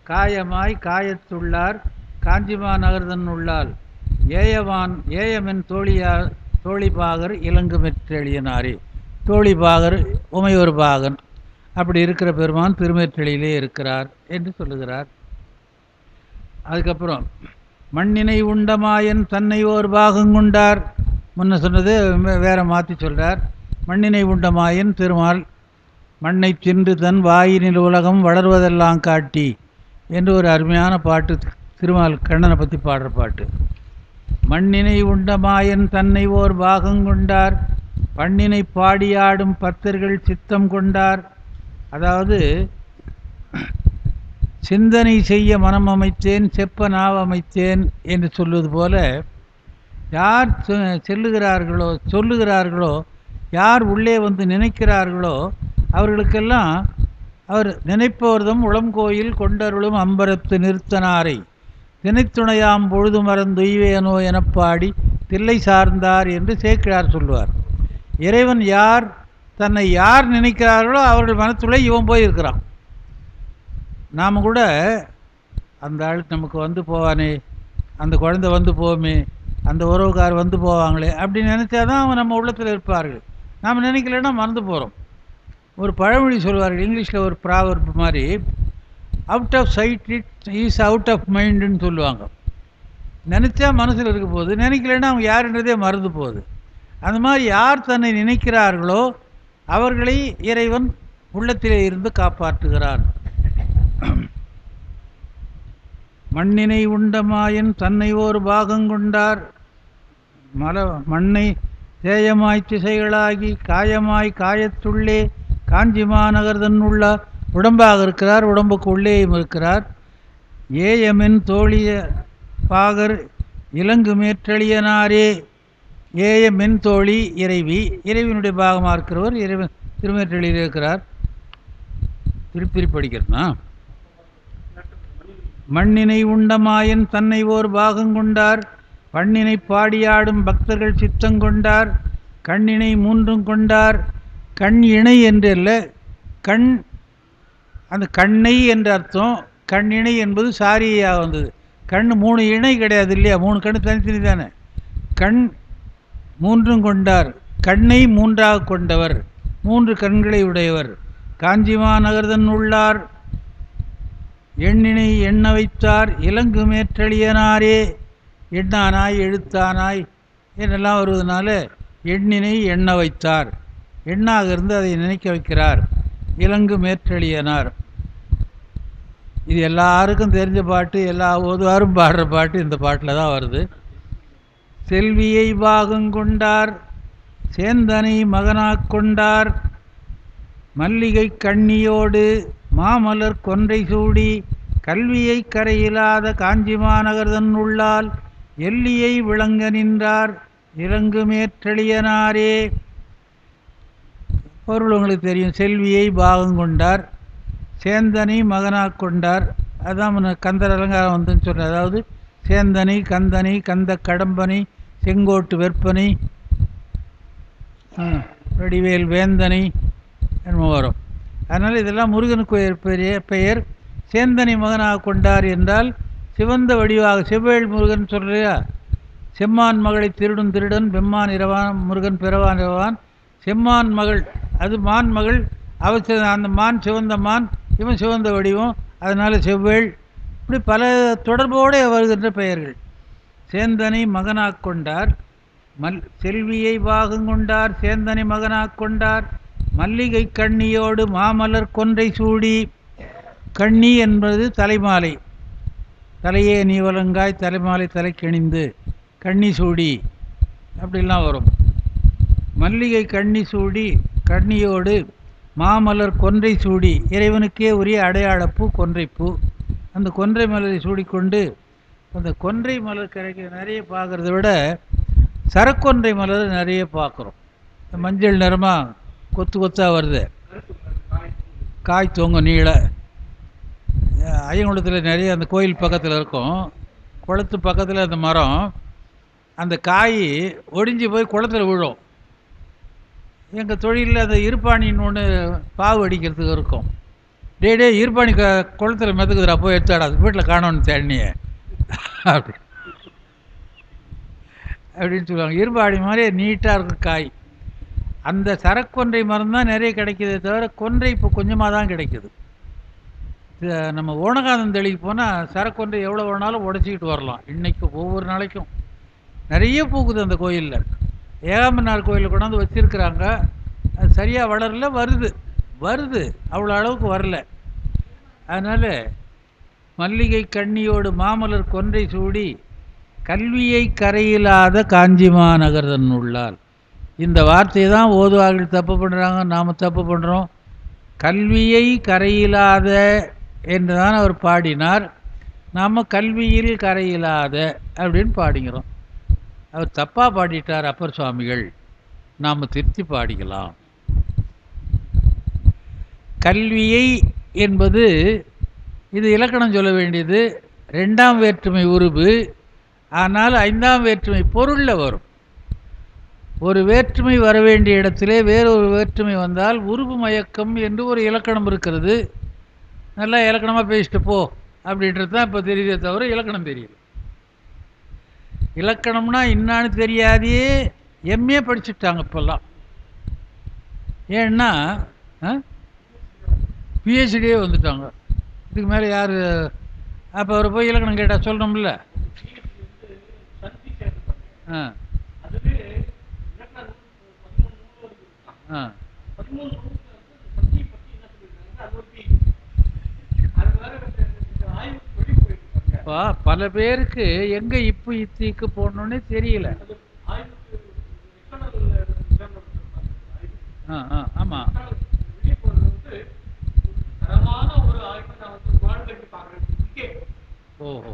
காயமாய் காயத்துள்ளார் காஞ்சிமா நகர்தன் உள்ளால் ஏயமென் தோழிபாகர் இலங்கு மெற்றெளியனாரே. தோழிபாகர் உமையொரு பாகன் அப்படி இருக்கிற பெருமான் திருமேற்றெளியிலே இருக்கிறார் என்று சொல்லுகிறார். அதுக்கப்புறம் மண்ணினை உண்டமாயன் தன்னை ஓர் பாகங்குண்டார். முன்ன சொன்னது வேற மாற்றி சொல்கிறார். மண்ணினை உண்டமாயன் திருமால் மண்ணை தின்று தன் வாயினில் உலகம் வளர்வதெல்லாம் காட்டி என்று ஒரு அருமையான பாட்டு. திருமால் கண்ணனை பற்றி பாடுற பாட்டு. மண்ணினை உண்டமாயன் தன்னை ஓர் பாகங்கொண்டார் பண்ணினை பாடியாடும் பத்தர்கள் சித்தம் கொண்டார். அதாவது சிந்தனை செய்ய மனம் அமைத்தேன் செப்ப நாவ அமைத்தேன் என்று சொல்வது போல, யார் சொல்லுகிறார்களோ யார் உள்ளே வந்து நினைக்கிறார்களோ அவர்களுக்கெல்லாம் அவர் நினைப்பவர்தம் உளம்கோயில் கொண்டருளும் அம்பரத்து நிறுத்தனாரை தினைத்துணையாம் பொழுது மறந்துய்வேனோ எனப்பாடி தில்லை சார்ந்தார் என்று சேக்கிழார் சொல்லுவார். இறைவன் தன்னை யார் நினைக்கிறார்களோ அவர்கள் மனத்துள்ளே இவன் போயிருக்கிறான். நாம் கூட அந்த ஆள் நமக்கு வந்து போவானே, அந்த குழந்தை வந்து போவோமே, அந்த உறவுக்கார் வந்து போவாங்களே அப்படின்னு நினச்சாதான் அவன் நம்ம உள்ளத்தில் இருப்பார்கள். நாம் நினைக்கலன்னா மறந்து போகிறோம். ஒரு பழமொழி சொல்வார்கள் இங்கிலீஷில், ஒரு ப்ராவர்ப் மாதிரி, out of sight it is out of மைண்டுன்னு சொல்லுவாங்க. நினச்சா மனசில் இருக்க போகுது, நினைக்கலன்னா அவங்க யாருன்றதே மறந்து போகுது. அந்த மாதிரி யார் தன்னை நினைக்கிறார்களோ அவர்களை இறைவன் உள்ளத்திலே இருந்து காப்பாற்றுகிறான். மண்ணினை உண்டமாயன் தன்னை ஓர் பாகங்கொண்டார் மண்ணை தேயமாய் திசைகளாகி காயமாய் காயத்துள்ளே காஞ்சி மாநகர்தன் உள்ள உடம்பாக இருக்கிறார், உடம்புக்கு உள்ளேயும் இருக்கிறார். ஏயமென் தோழிய பாகர் இலங்கு மேற்றெளியனாரே. ஏயமென் தோழி இறைவி, இறைவனுடைய பாகமாக இருக்கிறவர் இறைவன் திருமேற்றெளியில் இருக்கிறார். திருப்பிரி படிக்கிறனா? மண்ணினை உண்டமாயன் தன்னை ஓர் பாகங்கொண்டார் பண்ணினை பாடியாடும் பக்தர்கள் சித்தங்கொண்டார் கண்ணினை மூன்றும் கொண்டார். கண் இணை என்று அல்ல, கண் அந்த கண்ணை என்ற அர்த்தம். கண் இணை என்பது சாரியாக வந்தது. கண் 3 இணை கிடையாது இல்லையா, 3 கண் தனித்தனி தானே. கண் மூன்றும் கொண்டார், கண்ணை 3ஆக கொண்டவர், 3 கண்களை உடையவர். காஞ்சிமா நகர்தன் உள்ளார் எண்ணினை எண்ண வைத்தார் இலங்கு மேற்றெளியனாரே. எண்ணானாய் எழுத்தானாய் என்றெல்லாம் வருவதனால எண்ணினை எண்ண வைத்தார், எண்ணாக இருந்து அதை நினைக்க வைக்கிறார். இலங்கு மேற்றெளியனார். இது எல்லாருக்கும் தெரிஞ்ச பாட்டு, எல்லா ஓதுவாரும் பாடுற பாட்டு இந்த பாட்டில் தான் வருது. செல்வியை பாகங்கொண்டார் சேந்தனை மகனாக் கொண்டார் மல்லிகை கண்ணியோடு மாமலர் கொன்றை சூடி கல்வியை கரையிலாத காஞ்சி மாநகர்தன் உள்ளால் எல்லியை விளங்க நின்றார் இலங்கு மேற்றெளியனாரே. பொருள் உங்களுக்கு தெரியும். செல்வியை பாகங்கொண்டார், சேந்தனை மகனாக் கொண்டார். அதான் கந்தர் அலங்காரம் வந்துன்னு சொல்கிறார். அதாவது சேந்தனை கந்தனை கந்த கடம்பனை செங்கோட்டு வெற்பனை வடிவேல் வேந்தனை என்னமோ வரும். அதனால் இதெல்லாம் முருகனுக்கு பெயர். சேந்தனை மகனாக கொண்டார் என்றால் சிவந்த வடிவாக செவ்வேள் முருகன் சொல்றியா, செம்மான் மகளை திருடும் திருடன் பெம்மான் இரவான் முருகன் பிறவான் இரவான் செம்மான் மகள், அது மான் மகள், அவசியம் அந்த மான் சிவந்த மான், இவன் சிவந்த வடிவம், அதனால் செவ்வேள். இப்படி பல தொடர்போடு வருகின்ற பெயர்கள். சேந்தனை மகனாக கொண்டார், செல்வியை பாகங்கொண்டார், சேந்தனை மகனாக கொண்டார், மல்லிகை கண்ணியோடு மாமலர் கொன்றை சூடி. கண்ணி என்பது தலைமாலை, தலையே நீவலங்காய் தலைமாலை தலைக்கணிந்து கண்ணி சூடி அப்படிலாம் வரும். மல்லிகை கண்ணி சூடி, கண்ணியோடு மாமலர் கொன்றை சூடி, இறைவனுக்கே உரிய அடையாளப்பூ கொன்றைப்பூ. அந்த கொன்றை மலரை சூடிக்கொண்டு, அந்த கொன்றை மலர் கிடைக்க நிறைய பார்க்குறத விட சரக்கொன்றை மலர் நிறைய பார்க்குறோம். மஞ்சள் நிறமாக கொத்து கொத்தாக வருது, காய் தொங்க நீள. ஐயங்குளத்தில் நிறைய அந்த கோயில் பக்கத்தில் இருக்கும், குளத்து பக்கத்தில் அந்த மரம், அந்த காய் ஒடிஞ்சு போய் குளத்தில் விழும். எங்கள் தொழிலில் அந்த இருப்பாணின்னு ஒன்று பாவு அடிக்கிறதுக்கு இருக்கும். டே இருப்பாணி குளத்தில் மிதக்குதுரா, போய் எடுத்தாடாது, வீட்டில் காணோன்னு தண்ணியை அப்படி அப்படின்னு சொல்லுவாங்க. இருப்பாணி மாதிரியே நீட்டாக இருக்கும் காய். அந்த சரக்கொன்றை மரம் தான் நிறைய கிடைக்கிதே தவிர கொன்றை இப்போ கொஞ்சமாக தான் கிடைக்குது. நம்ம ஓணகானந்தளிக்கு போனால் சரக்கொன்றை எவ்வளோ வேணாலும் உடச்சிக்கிட்டு வரலாம். இன்றைக்கி ஒவ்வொரு நாளைக்கும் நிறைய பூக்குது அந்த கோயிலில். ஏகாம்பரனார் கோயிலில் கொண்டாந்து வச்சுருக்குறாங்க. அது சரியாக வளரல, வருது அவ்வளோ அளவுக்கு வரல. அதனால் மல்லிகை கண்ணியோடு மாமலர் கொன்றை சூடி கல்வியை கரையில்லாத காஞ்சிமா நகர்தன் உள்ளால். இந்த வார்த்தையை தான் ஓதுவார்கள் தப்பு பண்ணுறாங்க, நாம் தப்பு பண்ணுறோம். கல்வியை கரையில்லாத என்று தான் அவர் பாடினார், நாம் கல்வியில் கரையில்லாத அப்படின்னு பாடிக்கிறோம். அவர் தப்பாக பாடிட்டார் அப்பர் சுவாமிகள், நாம் திருத்தி பாடிக்கலாம். கல்வியை என்பது இது இலக்கணம் சொல்ல வேண்டியது, ரெண்டாம் வேற்றுமை உருபு. ஆனால் ஐந்தாம் வேற்றுமை பொருளில் வரும். ஒரு வேற்றுமை வர வேண்டிய இடத்திலே வேறொரு வேற்றுமை வந்தால் உருபு மயக்கம் என்று ஒரு இலக்கணம் இருக்கிறது. நல்லா இலக்கணமாக பேசிட்டு போ அப்படின்றது தான் இப்போ தெரியுதே தவிர இலக்கணம் தெரியல. இலக்கணம்னா என்னான்னு தெரியாதே எம்ஏ படிச்சுட்டாங்க இப்போல்லாம். ஏன்னா பிஹெச்டியே வந்துட்டாங்க. இதுக்கு மேலே யார்? அப்போ அவர் போய் இலக்கணம் கேட்டால் சொல்லணும்ல. ஆ ஆ இப்போ பல பேருக்கு எங்கே இப்போ இத்திக்கு போடணுன்னே தெரியல. ஆமாம். ஓஹோ.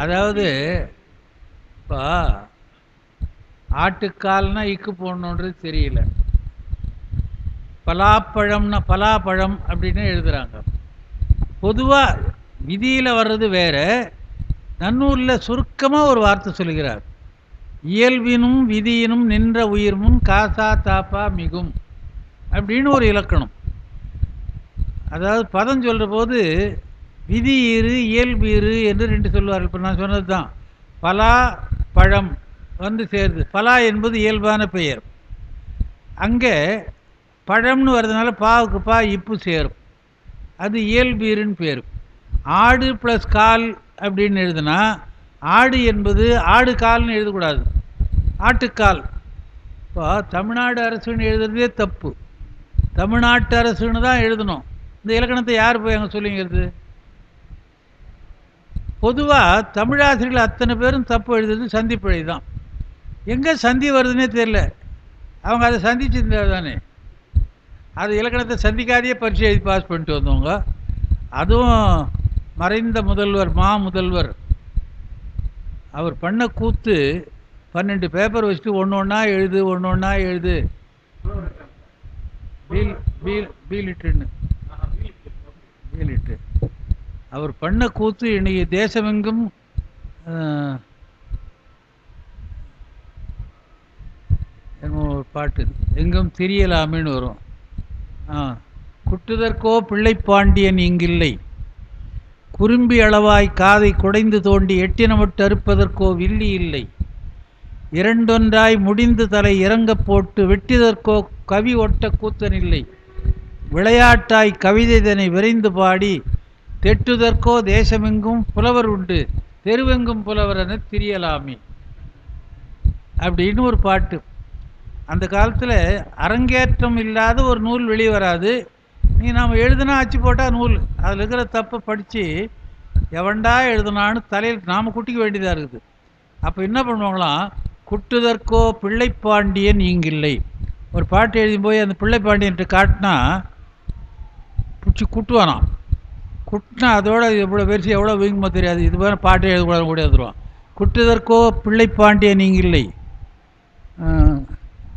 அதாவது இப்போ ஆட்டுக்கால்னா இக்கு போடணுன்றது தெரியல. பலாப்பழம்னா பலாப்பழம் அப்படின்னு எழுதுகிறாங்க. பொதுவாக விதியில் வர்றது வேறு, நன்னூலில் சுருக்கமாக ஒரு வார்த்தை சொல்லுகிறார். இயல்பினும் விதியினும் நின்ற உயிர்முன் காசா தாப்பா மிகும் அப்படின்னு ஒரு இலக்கணம். அதாவது பதம் சொல்கிற போது விதி இரு இயல்பு இரு என்று ரெண்டு சொல்லுவார்கள். இப்போ நான் சொன்னது தான். பலா பழம் வந்து சேருது. பலா என்பது இயல்பான பெயர். அங்கே பழம்னு வர்றதுனால பாவுக்கு பா இப்பு சேரும், அது இயல்பீருன்னு பேர். ஆடு ப்ளஸ் கால் அப்படின்னு எழுதுனா ஆடு என்பது ஆடு கால்னு எழுதக்கூடாது, ஆட்டுக்கால். இப்போ தமிழ்நாடு அரசுன்னு எழுதுறதே தப்பு, தமிழ்நாட்டு அரசுன்னு தான் எழுதணும். இந்த இலக்கணத்தை யார் போய் அங்கே சொல்லிங்கிறது? பொதுவாக தமிழாசிரியர்கள் அத்தனை பேரும் தப்பு எழுதுறது சந்திப்பிழை தான். எங்கே சந்தி வருதுன்னே தெரியல. அவங்க அதை சந்திச்சிருந்தா தானே. அது இலக்கணத்தை சந்திக்காதையே பரீட்சை எழுதி பாஸ் பண்ணிட்டு வந்தவங்க. அதுவும் மறைந்த முதல்வர் முதல்வர் அவர் பண்ண கூத்து, 12 பேப்பர் வச்சுட்டு ஒன்று ஒன்றா எழுது பீலிட்டுன்னு பீலிட்டு. அவர் பண்ண கூத்து இன்னைக்கு தேசமெங்கும் என்னமோ ஒரு பாட்டு எங்கும் திரியலாமேன்னு வரும். குட்டுதற்கோ பிள்ளைப்பாண்டியன் இங்கில்லை, குறும்பி அளவாய் காதை குடைந்து தோண்டி எட்டினமட்டு அறுப்பதற்கோ வில்லி இல்லை, இரண்டொன்றாய் முடிந்து தலை இறங்கப் போட்டு வெட்டிதற்கோ கவி ஒட்ட கூத்தனில்லை, விளையாட்டாய் கவிதைதனை விரைந்து பாடி தெட்டுதற்கோ தேசமெங்கும் புலவர் உண்டு, தெருவெங்கும் புலவர் என திரியலாமே அப்படின்னு ஒரு பாட்டு. அந்த காலத்தில் அரங்கேற்றம் இல்லாத ஒரு நூல் வெளியே வராது. நாம் எழுதுனா அச்சு போட்டால் நூல், அதில் இருக்கிற தப்பை படித்து எவன்டா எழுதுனான்னு தலையில் நாம் குட்டிக்க வேண்டியதாக இருக்குது. அப்போ என்ன பண்ணுவாங்களாம், குட்டுதற்கோ பிள்ளைப்பாண்டியன் இங்கில்லை. ஒரு பாட்டு எழுதி போய் அந்த பிள்ளைப்பாண்டியன்ட்டு காட்டினா பிடிச்சி குட்டுவானாம். குட்டினா அதோட எவ்வளோ வெரிசி எவ்வளோ வீங்குமோ தெரியாது. இது மாதிரி பாட்டு எழுதக்கூடாது கூட எழுதுருவான். குட்டுதற்கோ பிள்ளைப்பாண்டியன் இங்கில்லை,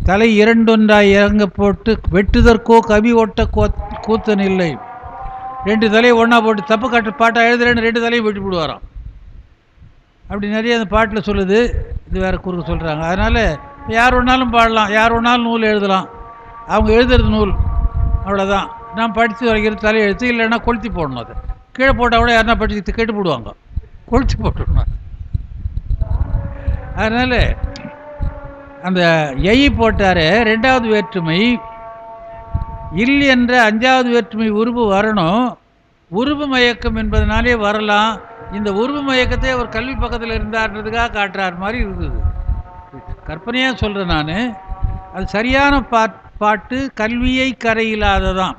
தலை இரண்டொன்றாய் இறங்க போட்டு வெட்டுதற்கோ கவி ஒட்ட கூத்தன் இல்லை. ரெண்டு தலையை ஒன்றா போட்டு தப்பு காட்டு பாட்டாக எழுதுறேன்னு ரெண்டு தலையும் வெட்டி விடுவாராம். அப்படி நிறைய அந்த பாட்டில் சொல்லுது. இது வேறு குறுக்க சொல்கிறாங்க. அதனால் யார் ஒன்றாலும் பாடலாம், யார் ஒன்றாலும் நூல் எழுதலாம். அவங்க எழுதுறது நூல், அவ்வளோதான். நான் படித்து வரைக்கிறது தலை எழுத்து. இல்லைன்னா கொளுத்தி போடணும். அதை கீழே போட்டால் கூட யாருன்னா படித்து கெட்டு போடுவாங்க, கொளுத்தி போட்டுடணும். அதனால் அந்த எய் போட்டார். ரெண்டாவது வேற்றுமை இல் என்ற அஞ்சாவது வேற்றுமை உருவு வரணும். உருவு மயக்கம் என்பதனாலே வரலாம். இந்த உருவு மயக்கத்தை ஒரு கல்வி பக்கத்தில் இருந்தார்ன்றதுக்காக காட்டுறார் மாதிரி இருக்குது. கற்பனையாக சொல்கிறேன் நான். அது சரியான பாட்டு கல்வியை கரையில்லாததான்.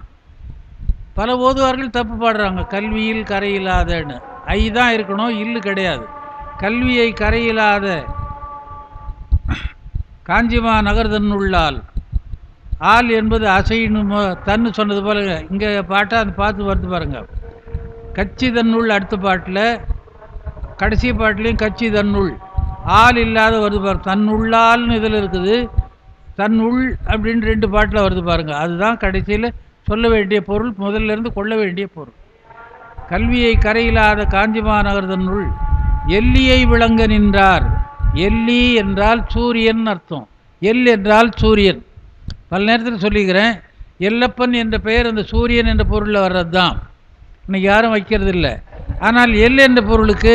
பல ஓதுவார்கள் தப்பு பாடுறாங்க, கல்வியில் கரையில்லாதன்னு. ஐ தான் இருக்கணும், இல்லு கிடையாது. கல்வியை கரையில்லாத காஞ்சிமா நகர்தன்னுள்ளால், ஆள் என்பது அசைன்னு தன்னு சொன்னது போல இங்கே பாட்டை அந்த பார்த்து வருது பாருங்க. கச்சி தன்னுள் அடுத்த பாட்டில், கடைசி பாட்டிலையும் கச்சி தன்னுள் ஆள் இல்லாத வருது பாருங்க. தன்னுள்ளால்னு இதில் இருக்குது, தன்னுள் அப்படின்னு ரெண்டு பாட்டில் வருது பாருங்க. அதுதான் கடைசியில் சொல்ல வேண்டிய பொருள், முதல்ல இருந்து கொள்ள வேண்டிய பொருள். கல்வியை கரையில்லாத காஞ்சிமா நகர்தன்னுள் எல்லியை விளங்க நின்றார். எல்லி என்றால் சூரியன் அர்த்தம். எல் என்றால் சூரியன். பல நேரத்தில் சொல்லிக்கிறேன், எல்லப்பன் என்ற பெயர் அந்த சூரியன் என்ற பொருளில் வர்றது தான். இன்னைக்கு யாரும் வைக்கிறது இல்லை. ஆனால் எல் என்ற பொருளுக்கு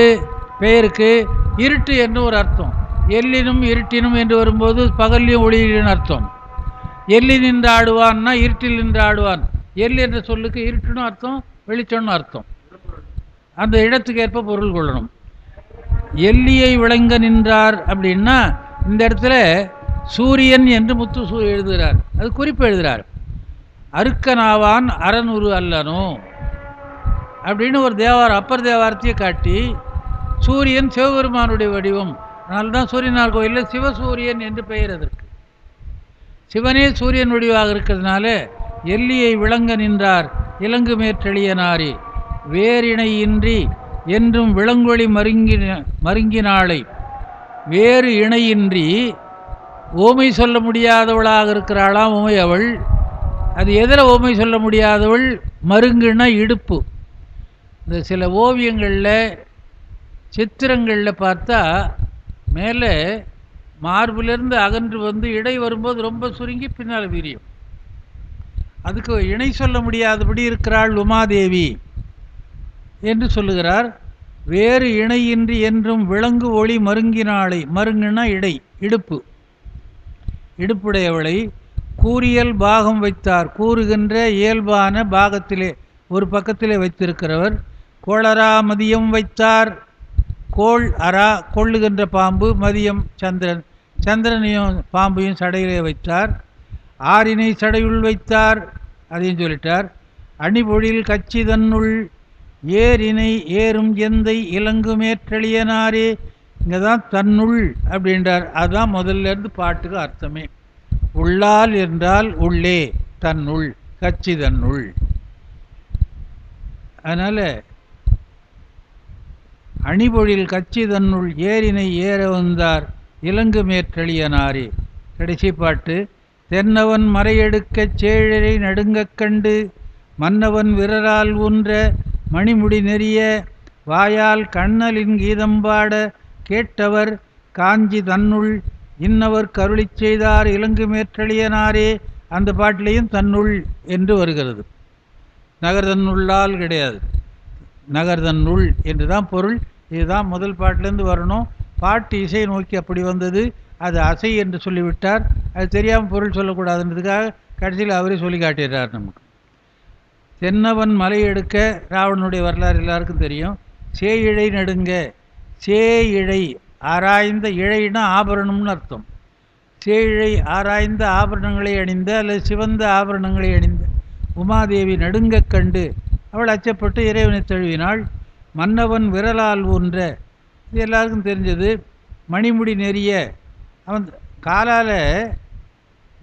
பெயருக்கு இருட்டு என்று ஒரு அர்த்தம். எல்லினும் இருட்டினும் என்று வரும்போது பகல்லையும் ஒளியிலும் அர்த்தம். எல்லி நின்று ஆடுவான்னா இருட்டில் நின்று ஆடுவான். எல் என்ற சொல்லுக்கு இருட்டுன்னு அர்த்தம், வெளிச்சம்னு அர்த்தம். அந்த இடத்துக்கு ஏற்ப பொருள் கொள்ளணும். எல்லியை விளங்க நின்றார் அப்படின்னா இந்த இடத்துல சூரியன் என்று முத்து எழுதுகிறார். அது குறிப்பு எழுதுகிறார். அருக்கனாவான் அறநூறு அல்லனோ அப்படின்னு ஒரு தேவாரம், அப்பர் தேவாரத்தையே காட்டி சூரியன் சிவபெருமானுடைய வடிவம். அதனால்தான் சூரியனார் கோயிலில் சிவசூரியன் என்று பெயர். அதற்கு சிவனே சூரியன் வடிவாக இருக்கிறதுனால எல்லியை விளங்க நின்றார் இலங்கு மேற்றெளியனாரே, வேறிணையின்றி என்றும் விளங்கொளி மருங்கினாளை. வேறு இணையின்றி ஓமை சொல்ல முடியாதவளாக இருக்கிறாளாம் ஓமை அவள். அது எதில் ஓமை சொல்ல முடியாதவள்? மருங்குனா இடுப்பு. இந்த சில ஓவியங்களில் சித்திரங்களில் பார்த்தா மேலே மார்பிலிருந்து அகன்று வந்து இடை வரும்போது ரொம்ப சுருங்கி பின்னால் விரியும். அதுக்கு இணை சொல்ல முடியாதபடி இருக்கிறாள் உமாதேவி என்று சொல்லுகிறார். வேறு இணையின்றி என்றும் விளங்கு ஒளி மருங்கினாளை. மருங்குனா இடை, இடுப்பு, இடுப்புடையவளை கூறியல் பாகம் வைத்தார். கூறுகின்ற இயல்பான பாகத்திலே ஒரு பக்கத்திலே வைத்திருக்கிறவர். கோளரா மதியம் வைத்தார். கோள் அரா கொள்ளுகின்ற பாம்பு, மதியம் சந்திரன், சந்திரனையும் பாம்பையும் சடையிலே வைத்தார். ஆறினை சடையுள் வைத்தார், அதையும் சொல்லிட்டார். அணிபொழில் கச்சி தன்னுள் ஏரினை ஏறும் எந்தை இலங்கு மேற்றெளியனாரே. இங்கே தான் தன்னுள் அப்படின்றார். அதுதான் முதல்ல இருந்து பாட்டுக்கு அர்த்தமே. உள்ளால் என்றால் உள்ளே, தன்னுள், கச்சி தன்னுள். அதனால் அணிபொழில் கச்சி தன்னுள் ஏரினை ஏற வந்தார் இலங்கு மேற்றெளியனாரே. கடைசி பாட்டு. தென்னவன் மறையெடுக்கச் சேழரை நடுங்கக் கண்டு மன்னவன் விரலால் ஊன்ற மணிமுடி நெறிய வாயால் கண்ணலின் கீதம்பாட கேட்டவர் காஞ்சி தன்னுள் இன்னவர் கருளிச் செய்தார் இலங்கு மேற்றளியனாரே. அந்த பாட்டிலையும் தன்னுள் என்று வருகிறது. நகர் தன்னுள்ளால் கிடையாது, நகர் தன்னுள் என்று தான் பொருள். இதுதான் முதல் பாட்டிலேருந்து வரணும். பாட்டு இசை நோக்கி அப்படி வந்தது, அது அசை என்று சொல்லிவிட்டார். அது தெரியாமல் பொருள் சொல்லக்கூடாதுன்றதுக்காக கடைசியில் அவரே சொல்லி காட்டிடுறார் நமக்கு. தென்னவன் மலை எடுக்க, ராவணனுடைய வரலாறு எல்லாருக்கும் தெரியும். சேயிழை நடுங்க, சேயிழை ஆராய்ந்த, இழைனா ஆபரணம்னு அர்த்தம். சேயிழை ஆராய்ந்த ஆபரணங்களை அணிந்த அல்லது சிவந்த ஆபரணங்களை அணிந்த உமாதேவி நடுங்கக் கண்டு அவள் அச்சப்பட்டு இறைவனை தழுவினாள். மன்னவன் விரலால் ஊன்ற, இது எல்லாருக்கும் தெரிஞ்சது. மணிமுடி நெறிய, அவன் காலால்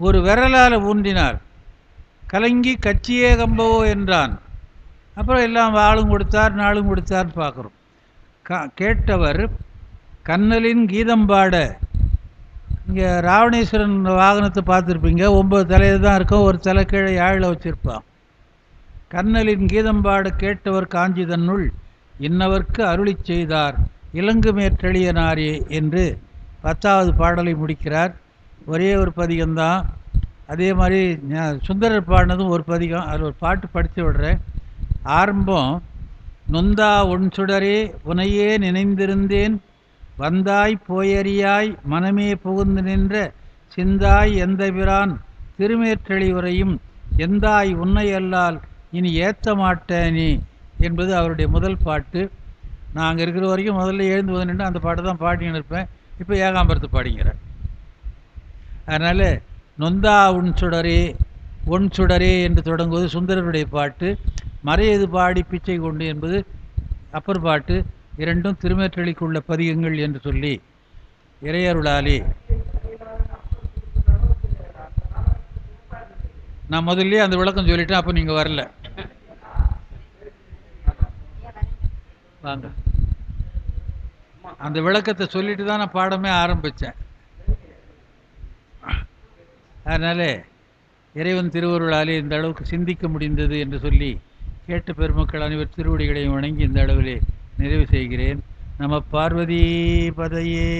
ஒரு விரலால் ஊன்றினார். கலங்கி கச்சியே கம்பவோ என்றான். அப்புறம் எல்லாம் வாளும் கொடுத்தார் நாளும் கொடுத்தார்னு பார்க்குறோம். கேட்டவர் கண்ணலின் கீதம் பாட. இங்கே ராவணேஸ்வரன் வாகனத்தை பார்த்துருப்பீங்க. 9 தலையில் தான் இருக்கும், ஒரு தலை கீழே யாழில் வச்சுருப்பான். கண்ணலின் கீதம் பாட கேட்டவர் காஞ்சி தன்னுள் இன்னவர்க்கு அருளி செய்தார் இலங்கு மேற்றளியனாரே என்று 10வது பாடலை முடிக்கிறார். ஒரே ஒரு பதிகம்தான். அதே மாதிரி சுந்தரர் பாடினதும் ஒரு பதிகம். அதில் ஒரு பாட்டு படித்து விடுறேன். ஆரம்பம், நொந்தா உன் சுடரே உனையே நினைந்திருந்தேன், வந்தாய் போயறியாய் மனமே புகுந்து நின்ற சிந்தாய் எந்த பிரான் திருமேற்றளி உரையும் எந்தாய் உன்னை அல்லால் இனி ஏற்ற மாட்டேனே என்பது அவருடைய முதல் பாட்டு. நான் அங்கே இருக்கிற வரைக்கும் முதல்ல எழுந்து வந்து அந்த பாட்டு தான் பாடின்னு இருப்பேன். இப்போ ஏகாம்பரத்தை பாடிங்கிறேன். அதனால் நொந்தா உன் சுடரே ஒன் சுடரே என்று தொடங்குவது சுந்தரருடைய பாட்டு. மறையது பாடி பிச்சை கொண்டு என்பது அப்பர் பாட்டு. இரண்டும் திருமேற்றளிக்குள்ள பதிகங்கள் என்று சொல்லி இறையருளாலே நான் முதல்ல அந்த விளக்கம் சொல்லிட்டேன். அப்போ நீங்கள் வரல, வாங்க. அந்த விளக்கத்தை சொல்லிட்டு தான் நான் பாடமே ஆரம்பித்தேன். அதனால் இறைவன் திருவருளாலே இந்த அளவுக்கு சிந்திக்க முடிந்தது என்று சொல்லி கேட்ட பெருமக்கள் அனைவர் திருவடிகளையும் வணங்கி இந்த அளவிலே நிறைவு செய்கிறேன். நம பார்வதி பதையே.